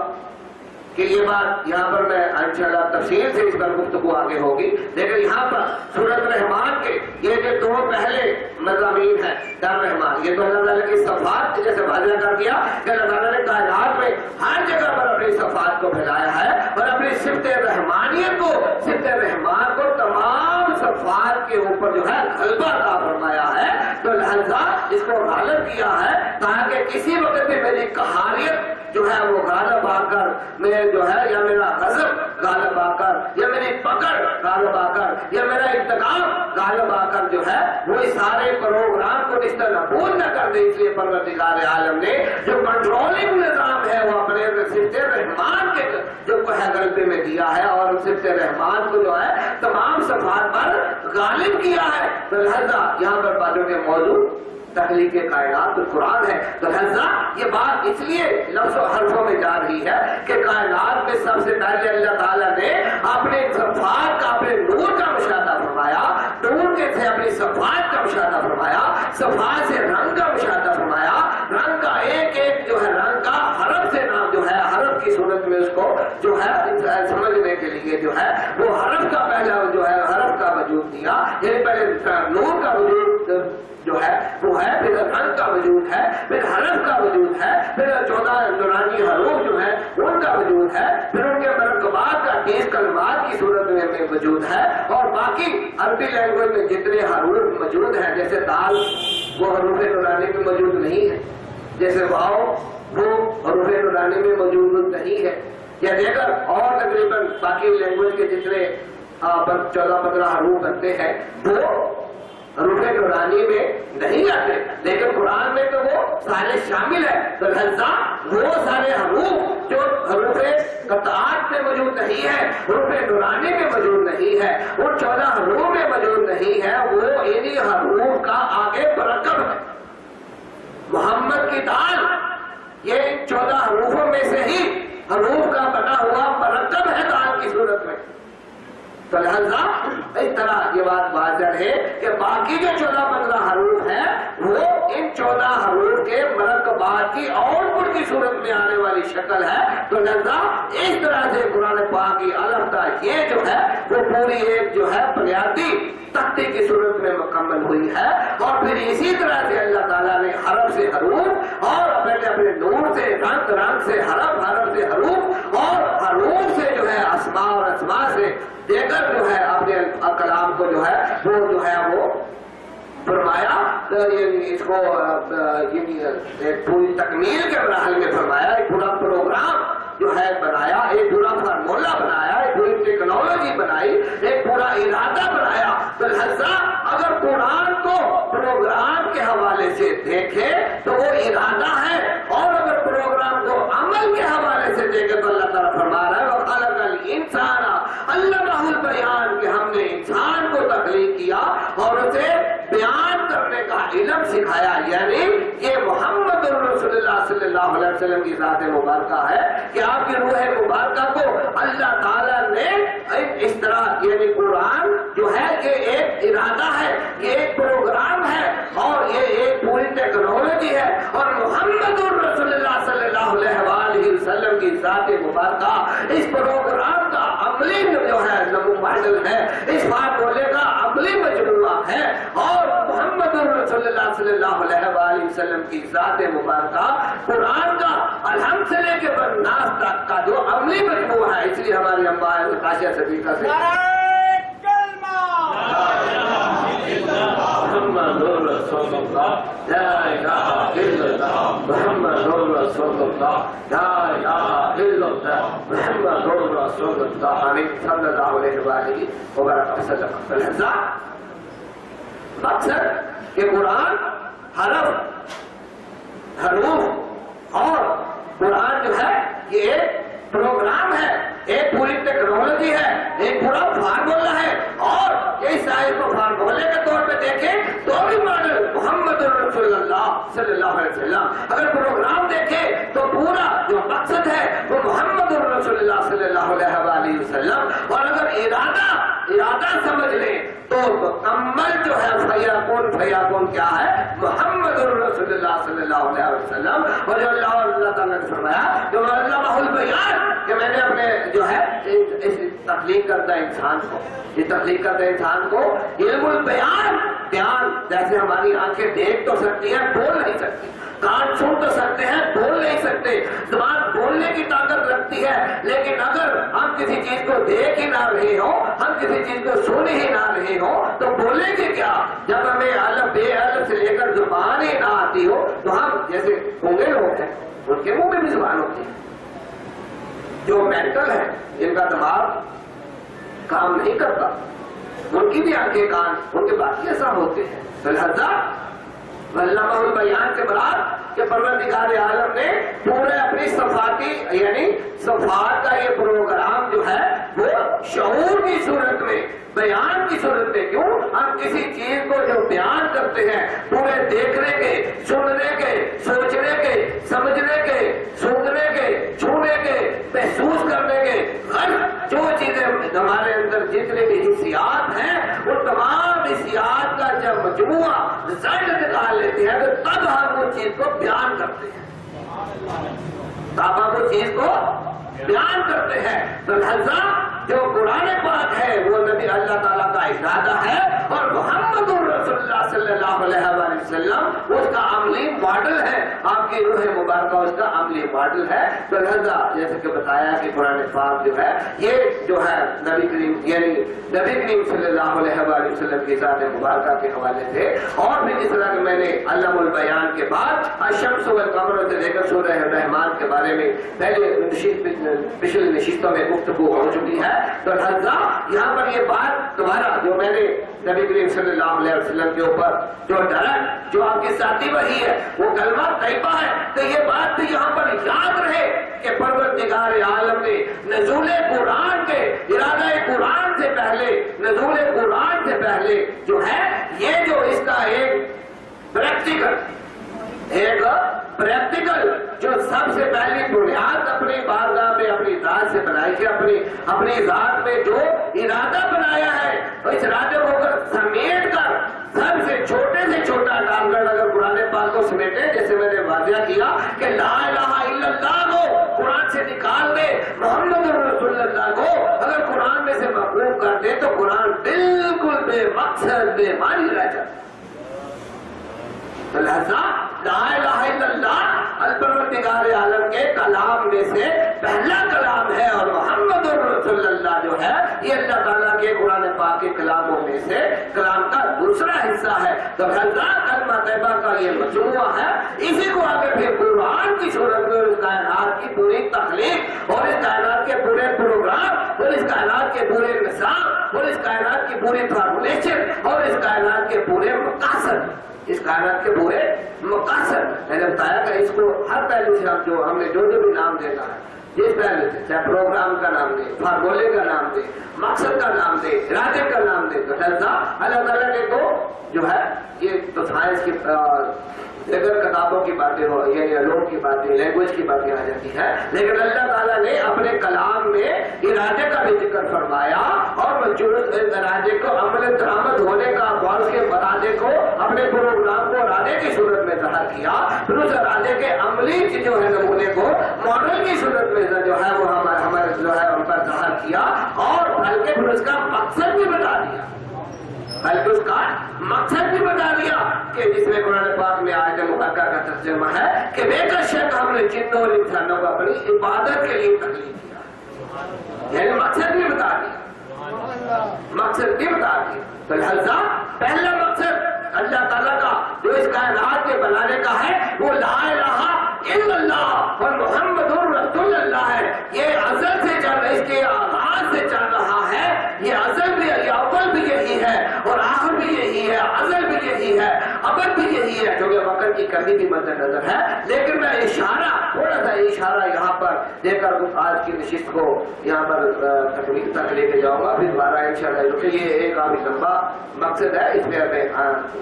Speaker 1: کہ یہ بات یہاں پر میں انشاءاللہ تفصیل سے اس پر گفتگو آگے ہوگی، لیکن یہاں پر سورۃ رحمان کے یہ جو دو پہلے مضامین ہیں در رحمان، یہ تو اللہ تعالیٰ کی صفات جیسے واضح کر دیا کہ اللہ تعالیٰ نے کائنات میں ہر جگہ پر اپنی صفات کو پھیلایا ہے اور اپنی صفت رحمانیت کو، صفت رحمان کو تمام صفات کے اوپر جو ہے غلبہ عطا فرمایا ہے. تو لہذا اس کو غالب کیا ہے تاکہ کسی وقت بھی میری قہاریت جو ہے وہ غالب آ کر میں جو ہے، یا میرا غضب غالب آ کر، یا میری پکڑ غالب آ کر، یا میرا انتقام غالب آ کر جو ہے وہ اس سارے پروگرام کو نشتہ نابود نہ کر دے. اس لیے پروردگار عالم نے جو کنٹرولنگ نظام ہے وہ اپنے صفت رحمان کے جو ہے غلبے میں دیا ہے، اور صفت رحمان کو جو ہے تمام صفات پر غالب کیا ہے. تو لہذا یہاں پر باتوں کے موضوع تخلیق کائنات قرآن ہے. تو لہذا یہ بات اس لیے لفظ و حرفوں میں جا رہی ہے کہ کائنات میں سب سے پہلے اللہ تعالیٰ نے اپنے صفات کا، اپنے نور کا مشاہدہ فرمایا، نور کے سے اپنی صفات کا مشاہدہ فرمایا، صفات سے رنگ کا مشاہدہ فرمایا، رنگ کا ایک ایک جو ہے رنگ کا حرف سے نام جو ہے حرف کی صورت میں اس کو جو ہے سمجھنے کے لیے جو ہے وہ حرف کا پہلا جو ہے حرف کا وجود دیا، یعنی پہلے نور کا وجود جو ہے وہ ہے، پھر رنگ کا وجود ہے، پھر حرف کا وجود ہے، پھر 14 نورانی حروف جو ہے ان کا وجود ہے، پھر ان کے مرکبات کا 30 کلمات کی صورت میں وجود ہے، اور باقی عربی لینگویج میں جتنے حروف موجود ہیں جیسے دال وہ حروف نورانی میں موجود نہیں ہے، جیسے واو وہ حروف نورانی میں موجود نہیں ہے، یا دیگر اور تقریباً باقی لینگویج کے جتنے 14-15 حروف بنتے ہیں وہ حروف نورانی میں نہیں آتے، لیکن قرآن میں تو وہ سارے شامل ہے، تو لہذا وہ سارے حروف جو حروف قطعات میں موجود نہیں ہے، حروف نورانی میں موجود نہیں ہے، ان 14 حروف میں موجود نہیں ہے، وہ انہی حروف کا آگے مرکب ہے۔ محمد کی دال یہ 14 حروفوں میں سے ہی حروف کا بنا ہوا مرکب ہے دال کی صورت میں، تو لہذا اس طرح یہ بات واضح ہے کہ باقی جو 14-15 حروف ہیں وہ ان 14 حروف کے مرکبات کی آؤٹ پٹ کی صورت میں آنے والی شکل ہے، تو لہذا اس طرح سے قرآن پاک کی الف تا یہ جو ہے وہ پوری ایک جو ہے بنیادی تختی کی صورت میں مکمل ہوئی ہے، اور پھر اسی طرح سے اللہ تعالیٰ نے حرف سے حروف اور اپنے نور سے رنگ سے حرف، حرف سے حروف اور حروف سے جو ہے اسماء اور اسماء سے دیگر جو ہے اپنے کلام کو جو ہے وہ فرمایا، اس کو پوری تکمیل کے مراحل میں فرمایا، ایک پورا پروگرام جو ہے بنایا، ایک پورا فارمولا بنایا، ایک پوری ٹیکنالوجی بنائی، ایک پورا ارادہ بنایا، تو لہذا اگر قرآن کو پروگرام کے حوالے سے دیکھے تو وہ ارادہ ہے، اور اگر پروگرام کو عمل کے حوالے سے دیکھے تو اللہ تعالیٰ فرما رہا ہے وَخَلَقَ الْإِنسَانَ عَلَّمَهُ الْبَيَانَ، کہ ہم نے انسان کو تخلیق کیا اور اسے بیان کرنے کا علم سکھایا، یعنی یہ محمد رسول اللہ صلی اللہ علیہ وسلم کی ذات مبارکہ ہے کہ آپ کی روح مبارکہ کو اللہ تعالیٰ نے اس طرح، یعنی قرآن جو ہے یہ ایک ارادہ ہے، یہ ایک پروگرام ہے، اور یہ ایک پوری ٹیکنالوجی ہے، اور محمد رسول اللہ صلی اللہ علیہ وسلم کی ذات مبارکہ اس پروگرام کا عملی جو ہے ماڈل ہے، اس فارمولے کا عملی مجموعہ ہے، اور محمد رسول اللہ صلی اللہ علیہ وسلم کی ذات مبارکہ قرآن کا الحمد سے لے کے بالناس تک کا جو عملی مجموعہ ہے، اس لیے ہماری امبا کاشیہ صدیقہ سے محمد رسول اللہ لا الہ الا اللہ، محمد رسول اللہ لا الہ الا اللہ، محمد رسول اللہ آمین صلی اللہ علیہ وآلہ وسلم۔ لہذا مقصد کہ قرآن حرف، حروف اور قرآن جو ہے یہ ایک پروگرام ہے، ایک پوری ٹیکنالوجی ہے، ایک پورا فارمولا ہے، اور اس سائز کو فارمولے کے طور پہ دیکھیں تو بھی ماڈل محمد رسول اللہ صلی اللہ علیہ وسلم، اگر پروگرام دیکھیں تو پورا جو مقصد ہے وہ محمد رسول اللہ صلی اللہ علیہ وسلم، اور اگر ارادہ سمجھ لیں تو مکمل جو ہے فیاکون کیا ہے محمد رسول اللہ صلی اللہ علیہ وسلم، اور جو اللہ تعالیٰ نے فرمایا جو علمہ البیان، کہ میں نے اپنے جو ہے اس تخلیق کردہ انسان کو علم البیان، بیان جیسے ہماری آنکھیں دیکھ تو سکتی ہیں بول نہیں سکتی، کان سن تو سکتے ہیں بول نہیں سکتے، زبان بولنے کی طاقت رکھتی ہے، لیکن اگر ہم کسی چیز کو دیکھ ہی نہ رہے ہو، ہم کسی چیز کو سن ہی نہ رہے ہو تو بولیں گے کیا؟ جب ہمیں الف بے الف سے لے کر زبان ہی نہ آتی ہو تو ہم جیسے گونگے لوگ ہیں ان کے منہ میں بھی زبان ہوتی ہے، جو مینٹل ہے جن کا دماغ کام نہیں کرتا ان کی بھی آنکھیں کان ان کے باقی ایسا ہوتے ہیں، تو لہذا علمہ البیان کے بعد کہ پروردگار عالم نے پورے اپنی صفاتی یعنی صفات کا یہ پروگرام جو ہے وہ شعور کی صورت میں، بیان کی صورت میں، کیوں ہم کسی چیز کو جو بیان کرتے ہیں پورے دیکھنے کے، سننے کے، سوچنے کے، سمجھنے کے، سونگنے کے، چھونے کے، محسوس کرنے کے، ہر جو چیزیں ہمارے اندر جتنے بھی حسیات ہیں وہ تمام حسیات کا جب مجموعہ رزلٹ نکال لیتے ہیں تو تب ہم وہ چیز کو بیان کرتے ہیں، تب ہم وہ چیز کو بیان کرتے ہیں تو لہذا جو قرآن پاک ہے وہ نبی اللہ تعالیٰ کا ارادہ ہے اور محمد رسول اللہ صلی اللہ علیہ وسلم اس کا عملی ماڈل ہے، آپ کی روح مبارکہ اس کا عملی ماڈل ہے۔ تو لہذا جیسے کہ بتایا کہ قرآن پاک جو ہے یہ جو ہے نبی کریم یعنی نبی کریم صلی اللہ علیہ وسلم کی ذات مبارکہ کے حوالے سے، اور بھی جس طرح کہ میں نے علم البیان کے بعد الشمس والقمر سے لے کر سورہ رحمان کے بارے میں پہلے پچھلی نشستوں میں گفتگو ہو چکی ہے، تو لہذا یہاں پر یہ بات دوبارہ جو میں نے نبی کریم صلی اللہ علیہ وسلم کے اوپر جو ڈائریکٹ جو آپ کی ذاتی وحی ہے وہ کلمہ طیبہ ہے، تو یہ بات بھی یہاں پر یاد رہے کہ پروردگار عالم نے نزول قرآن کے ارادہ قرآن سے پہلے نزول قرآن سے پہلے جو ہے یہ جو اس کا ایک پریکٹیکل جو سب سے پہلی بنیاد اپنی بارگاہ میں اپنی ذات سے بنائی تھی، اپنی ذات میں جو ارادہ بنایا ہے اس ارادے کو سمیٹ کر سب سے چھوٹا کام کر اگر قرآن پاک کو سمیٹے، جیسے میں نے واضح کیا کہ لا الہ الا اللہ کو قرآن سے نکال دے، محمد رسول اللہ کو اگر قرآن میں سے محفوظ کر دے تو قرآن بالکل بے مقصد بے معنی رہ جاتا۔ لہذا لا الہ الا اللہ الپروردگار عالم کے کلام میں سے پہلا کلام ہے، اور محمد رسول اللہ جو ہے یہ اللہ تعالیٰ کے قرآن پاک کے کلاموں میں سے کلام کا دوسرا حصہ ہے۔ تو لہذا کلمہ طیبہ کا یہ مجموعہ ہے، اسی کو آگے پھر قرآن کی صورت میں اس کائنات کی پوری تخلیق اور اس کائنات کے پورے پروگرام اور اس کائنات کے پورے نظام اور اس کائنات کی پوری فارمولیشن اور اس کائنات کے پورے مقاصد، اس کائنات کے پورے مقاصد میں نے بتایا کہ اس کو ہر پہلو سے ہم نے جو بھی نام دینا ہے، جس پہلو سے چاہے پروگرام کا نام دے، فارمولے کا نام دے، مقصد کا نام دے، ارادے کا نام دے، تو لہذا اللہ تعالیٰ نے تو جو ہے یہ تو سائنس کی اگر کتابوں کی باتیں ہو یعنی علوم کی باتیں لینگویج کی باتیں آ جاتی ہے، لیکن اللہ تعالیٰ نے اپنے کلام میں ارادے کا بھی ذکر فرمایا اور ارادے کو عمل درآمد ہونے کا اور اس کے ارادے کو اپنے پروگرام کو ارادے کی صورت میں ظاہر کیا، پھر اس ارادے کے عملی جو ہے نمونے کو ماڈل کی صورت میں جو ہے وہ ہمارے جو ہے ہم پر ظاہر کیا، اور بلکہ پھر اس کا مقصد بھی بتا دیا، بلکہ اس کا مقصد بھی بتا دیا کہ جس میں قرآن پاک میں آیت مبارکہ کا ترجمہ ہے کہ بے شک ہم نے جنوں اور انسانوں کو اپنی عبادت کے لیے تخلیق کیا، یعنی مقصد بھی بتا دیا، مقصد بھی بتا دیا۔ تو لہذا پہلا مقصد اللہ تعالیٰ کا جو اس کائنات کے بنانے کا ہے وہ لا الہ الا اللہ اور محمد رسول اللہ ہے، یہ ازل سے چل رہا ہے، اس کے آغاز سے چل رہا ہے، یہ ازل بھی یہ اول بھی یہی ہے اور آخر بھی یہی ہے، ازل بھی یہی ہے، ابد بھی یہی ہے، جو کہ وقت کی کمی بھی مد نظر ہے، لیکن میں اشارہ تھوڑا سا اشارہ یہاں پر دے کر آج کی نشست کو یہاں پر تکمیل تک لے کے جاؤں گا، پھر دوبارہ انشاءاللہ کیونکہ یہ ایک کافی لمبا مقصد ہے، اس میں ہمیں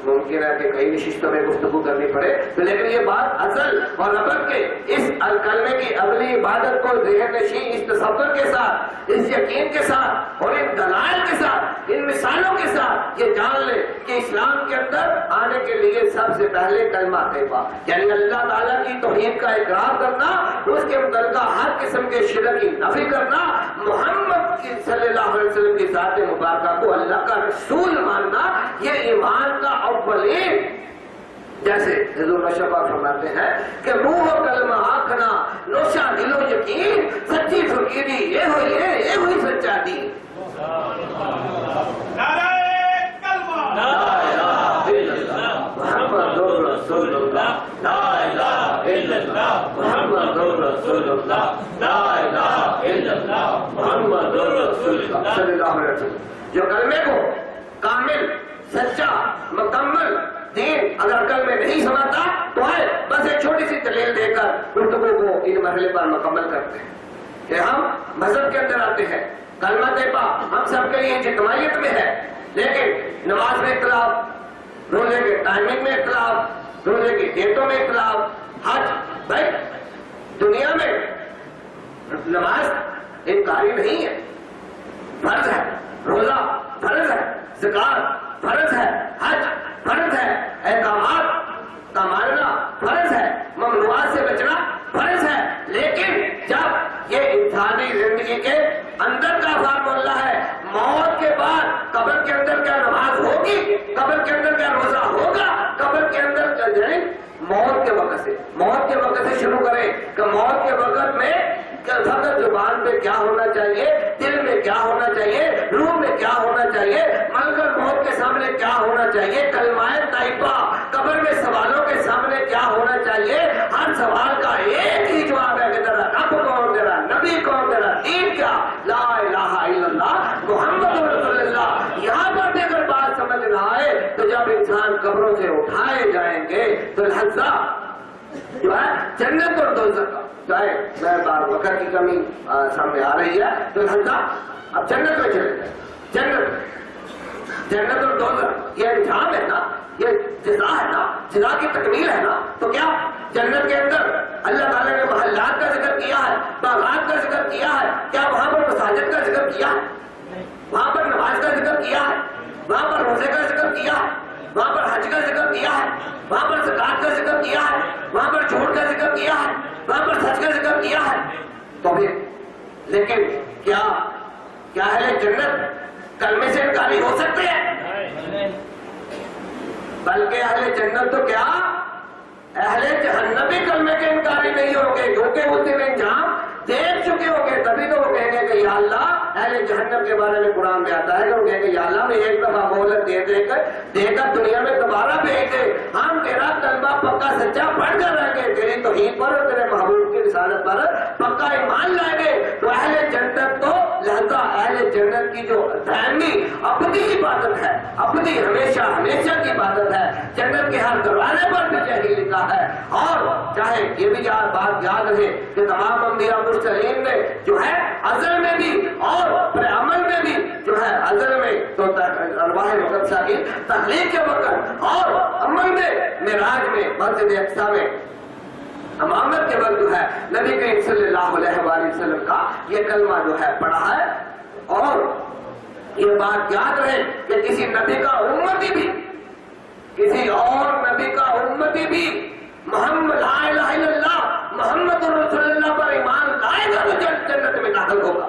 Speaker 1: ممکن ہے کہ کئی نشستوں میں گفتگو کرنی پڑے، تو لیکن یہ بات ازل اور ابد کے اس کلمے کی اگلی عبادت کو ذہن نشین اس تصور کے ساتھ، اس یقین کے ساتھ اور ان دلائل کے ساتھ، ان مثالوں کے ساتھ یہ جان لے کہ اسلام کے اندر آنے کے لیے سب سے پہلے کلمہ طیبہ یعنی اللہ تعالیٰ کی توحید کا اقرار کرنا، اس کے متعلقہ ہر قسم کے شرک کی نفی کرنا، محمد صلی اللہ علیہ وسلم کی ذات مبارکہ کو اللہ کا رسول ماننا، یہ ایمان کا اولین، جیسے حضور مشرفہ فرماتے ہیں کہ منہ و کلمہ آنکھنا نوشہ دل و یقین، سچی فقیری یہ ہوئی سچا دین۔
Speaker 2: نعرہ کلمہ
Speaker 1: لا الہ الا اللہ محمد رسول اللہ، لا الہ الا اللہ محمد رسول اللہ، لا الہ الا اللہ محمد رسول اللہ صلی اللہ علیہ وسلم۔ جو کلمے کو کامل، سچا، مکمل دین اگر عقل میں نہیں سماتا تو ہے بس ایک چھوٹی سی دلیل دے کر گفتگو کو ان مرحلے پر مکمل کرتے ہیں کہ ہم مذہب کے اندر آتے ہیں، کلمہ طیبہ ہم سب کے لیے اجتماعیت میں ہے، لیکن نماز میں اختلاف، روزے کے ٹائمنگ میں اختلاف، روزے کی ڈیٹوں میں اختلاف، حج بھائی دنیا میں نماز انکاری نہیں ہے، فرض ہے، روزہ فرض ہے، زکات فرض ہے، حج فرض ہے، احکامات کا ماننا فرض ہے، ممنوعات سے بچنا فرض ہے، لیکن جب یہ انسان موت کے وقت سے شروع کریں کہ موت کے وقت میں فقط زبان پہ کیا ہونا چاہیے، دل میں کیا ہونا چاہیے، روح میں کیا ہونا چاہیے، ملکل موت کے سامنے کیا ہونا چاہیے، کلمہ طیبہ قبر میں سوالوں کے سامنے کیا ہونا چاہیے۔ ہر سوال کا ایک ہی جواب ہے کہ تیرا رب کون، تیرا نبی کون، تیرا دین کیا، لا الہ الا اللہ محمد رسول اللہ۔ یہاں پر بھی اگر بات سمجھ نہ آئے تو جب انسان قبروں سے اٹھائے جائیں گے تو لہذا جو ہے جنت اور دوزخ کا چاہے میں بار وقت کی کمی سامنے آ رہی ہے تو لہذا اب جنت میں چلے جائیں۔ جنت اور دوزخ یہ انجام ہے نا، یہ جزا ہے نا، جزا کی تکمیل ہے نا۔ تو کیا جنت کے اندر اللہ تعالیٰ نے محلات کا ذکر کیا ہے، باغات کا ذکر کیا ہے، کیا وہاں پر مساجد کا ذکر کیا ہے، وہاں پر نماز کا ذکر کیا ہے، وہاں پر روزے کا ذکر کیا ہے، وہاں پر حج کا ذکر کیا ہے، وہاں پر زکات کا ذکر کیا ہے، وہاں پر جھوٹ کا ذکر کیا ہے، وہاں پر سچ کا ذکر کیا ہے؟ تو پھر لیکن کیا اہل جنت کلمے سے انکاری ہو سکتے ہیں؟ بلکہ اہل جنت تو کیا اہل جہنم بھی کلمے کے انکاری نہیں ہوں گے، کیونکہ اس دن انجام دیکھ چکے ہوں گے۔ تبھی تو وہ کہیں گے کہ یا اللہ، اہل جہنم کے بارے میں قرآن میں آتا ہے کہ وہ کہیں گے یا اللہ میں ایک دفعہ مہلت دے کر دنیا میں دوبارہ بھیج دے، ہم تیرا کلمہ پکا سچا پڑھ کر رہیں گے، تیری توحید پر اور تیرے محبوب کی رسالت پر پکا ایمان لائیں گے۔ تو اہل جنت تو لہذا اہل جنت کی جو دائمی ابدی عبادت ہے، ابدی ہمیشہ کی عبادت ہے، جنت کے ہر دروازے پر بھی یہی لکھا ہے۔ اور چاہے یہ بھی بات یاد رہے کہ تمام انبیاء مرسلین نے جو ہے ازل میں بھی اور پھر عمل میں بھی جو ہے ازل میں تو ارواح مقدسہ کی تخلیق کے وقت اور عمل میں معراج میں مسجد اقصی میں امامت کے وقت جو ہے نبی کریم صلی اللہ علیہ وآلہ وسلم کا یہ کلمہ جو ہے پڑھا ہے۔ اور یہ بات یاد رہے کہ کسی نبی کا امتی بھی، کسی اور نبی کا امتی بھی محمد لا الہ الا اللہ محمد رسول اللہ پر ایمان لائے گا تو جنت میں داخل ہوگا۔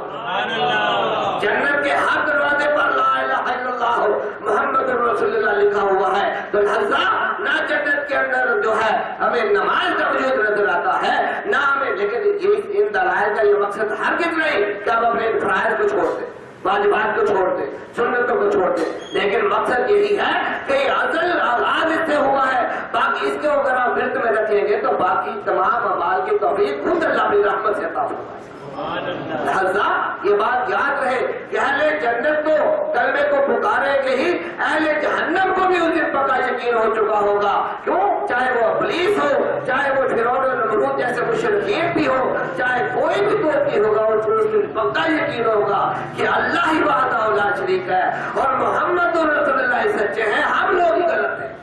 Speaker 1: جنت کے ہر دروازے پر لا الہ الا اللہ محمد رسول اللہ لکھا ہوا ہے۔ تو لہذا نہ جنت کے اندر جو ہے ہمیں نماز کا وجود نظر آتا ہے، نہ ہمیں، لیکن یہ ان دلائل کا یہ مقصد ہرگز نہیں کہ ہم اپنے فرائض کو چھوڑ دیں، واجبات کو چھوڑ دیں، سنتوں کو چھوڑ دیں، لیکن مقصد یہی ہے کہ ازل آغاز اس سے ہوا ہے، باقی اس کے اگر آپ فرد میں رکھیں گے تو باقی تمام اعمال کی توفیق خود اللہ کی رحمت سے عطا فرمائے۔ لہذا یہ بات یاد رہے کہ اہل جنت تو کلمے کو پکارے گے ہی، اہل جہنم کو بھی اس دن پکا یقین ہو چکا ہوگا۔ کیوں؟ چاہے وہ ابلیس ہو، چاہے وہ فرعون اور نمرود جیسے مشرکین بھی ہو، چاہے کوئی بھی دوستی ہوگا، اس دن پکا یقین ہوگا کہ اللہ ہی وحدہ لا شریک ہے اور محمد رسول اللہ سچے ہیں، ہم لوگ ہی غلط ہیں۔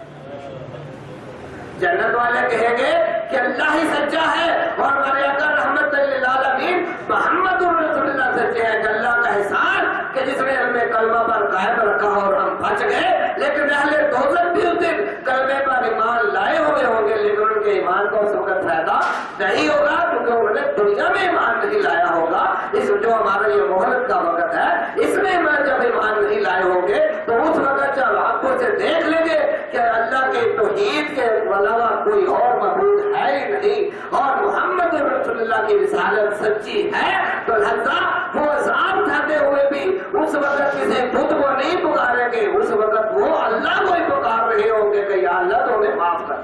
Speaker 1: جنت والے کہیں گے کہ اللہ ہی سچا ہے اور ہمارے آقا رحمت للعالمین محمد رسول اللہ سچے ہیں، کہ اللہ کا احسان کہ جس نے ہمیں کلمہ پر قائم رکھا اور ہم بچ گئے۔ لیکن اہل دوزخ بھی اس دن کلمے پر ایمان لائے ہوئے ہوں گے، لیکن ان کے ایمان کو اس وقت فائدہ نہیں ہوگا کیونکہ انہوں نے دنیا میں ایمان نہیں لایا ہوگا۔ اس جو ہمارا یہ مہلت کا وقت ہے، اس میں جب ایمان نہیں لائے ہوں گے تو اس وقت جب آنکھوں سے دیکھ لیں گے کہ اللہ کے توحید کے علاوہ کوئی اور معبود ہے ہی نہیں اور محمد رسول اللہ کی رسالت سچی ہے، تو لہذا وہ عذاب اٹھاتے ہوئے بھی اس وقت کسی بت کو نہیں پکاریں گے، اس وقت وہ اللہ کو ہی پکار رہے ہوں گے کہ یا اللہ تو ہمیں معاف کر۔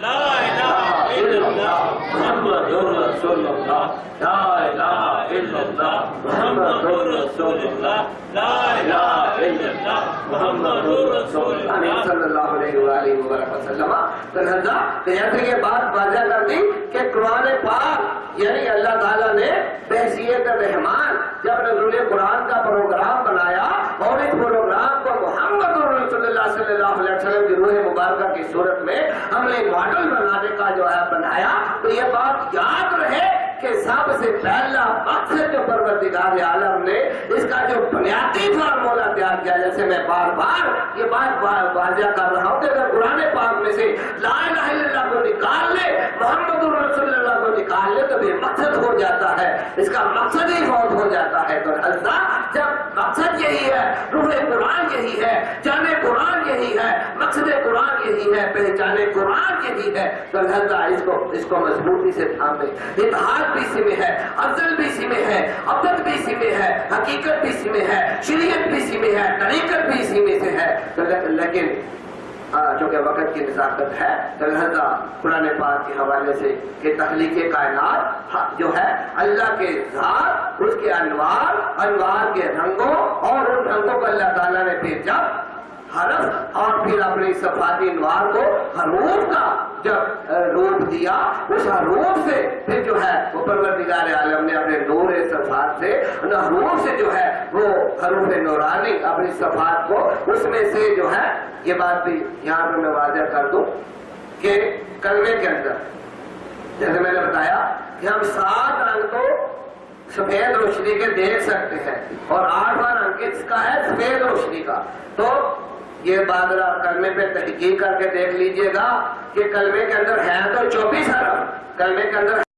Speaker 2: لا الہ الا اللہ محمد رسول اللہ، لا الہ الا اللہ محمد رسول اللہ، لا الہ الا اللہ محمد رسول اللہ
Speaker 1: صلی اللہ علیہ وآلہ وسلم۔ تو لہذا جیسے یہ بات واضح کر دی کہ قرآن پاک یعنی اللہ تعالیٰ نے بحیثیت رحمان جب نزول قرآن کا پروگرام بنایا اور اس پروگرام کو محمد رسول اللہ صلی اللہ علیہ وسلم کی روح مبارکہ کی صورت میں ہم نے ماڈل بنانے کا جو ہے بنایا، تو یہ بات یاد رہے کہ سب سے پہلا مقصد جو پروردگار عالم نے اس کا جو بنیادی فارمولہ تیار کیا، جیسے میں بار بار یہ بات واضح کر رہا ہوں کہ اگر قرآن پاک میں سے لا الہ الا اللہ کو نکال لے، محمد رسول اللہ کو نکال لے، تو بے مقصد ہو جاتا ہے، اس کا مقصد ہی فوت ہو جاتا ہے۔ تو لہذا جب مقصد یہی ہے، روح قرآن یہی ہے، جانے قرآن یہی یہی ہے، مقصد قرآن یہی ہے، پہچان قرآن یہی ہے، تو لہذا اس کو مضبوطی سے تھامے۔ اتحاد بھی اسی میں ہے، افضل بھی اسی میں ہے، ابد بھی اسی میں ہے، حقیقت بھی اسی میں ہے، شریعت بھی اسی میں ہے، طریقت بھی اسی میں سے ہے۔ تو لیکن چونکہ وقت کی نزاکت ہے، تو لہذا قرآن پاک کے حوالے سے کہ تخلیق کائنات جو ہے اللہ کے ذات، اس کے انوار کے رنگوں، اور ان رنگوں کو اللہ تعالیٰ نے پھر جب حرف اور پھر اپنی صفاتی انوار کو حروف کا جب روپ دیا، اس حروف سے پھر جو ہے وہ پروردگار عالم نے اپنے نور صفات سے، ان حروف سے جو ہے وہ حروف نورانی اپنی صفات کو اس میں سے جو ہے، یہ بات بھی یہاں پر میں واضح کر دوں کہ کلمے کے اندر جیسے میں نے بتایا کہ ہم 7 رنگ تو سفید روشنی کے دیکھ سکتے ہیں، اور 8واں رنگ کس کا ہے؟ سفید روشنی کا۔ تو یہ بات آپ کلمے پہ تحقیق کر کے دیکھ لیجئے گا کہ کلمے کے اندر ہے تو 24 حرف، کلمے کے اندر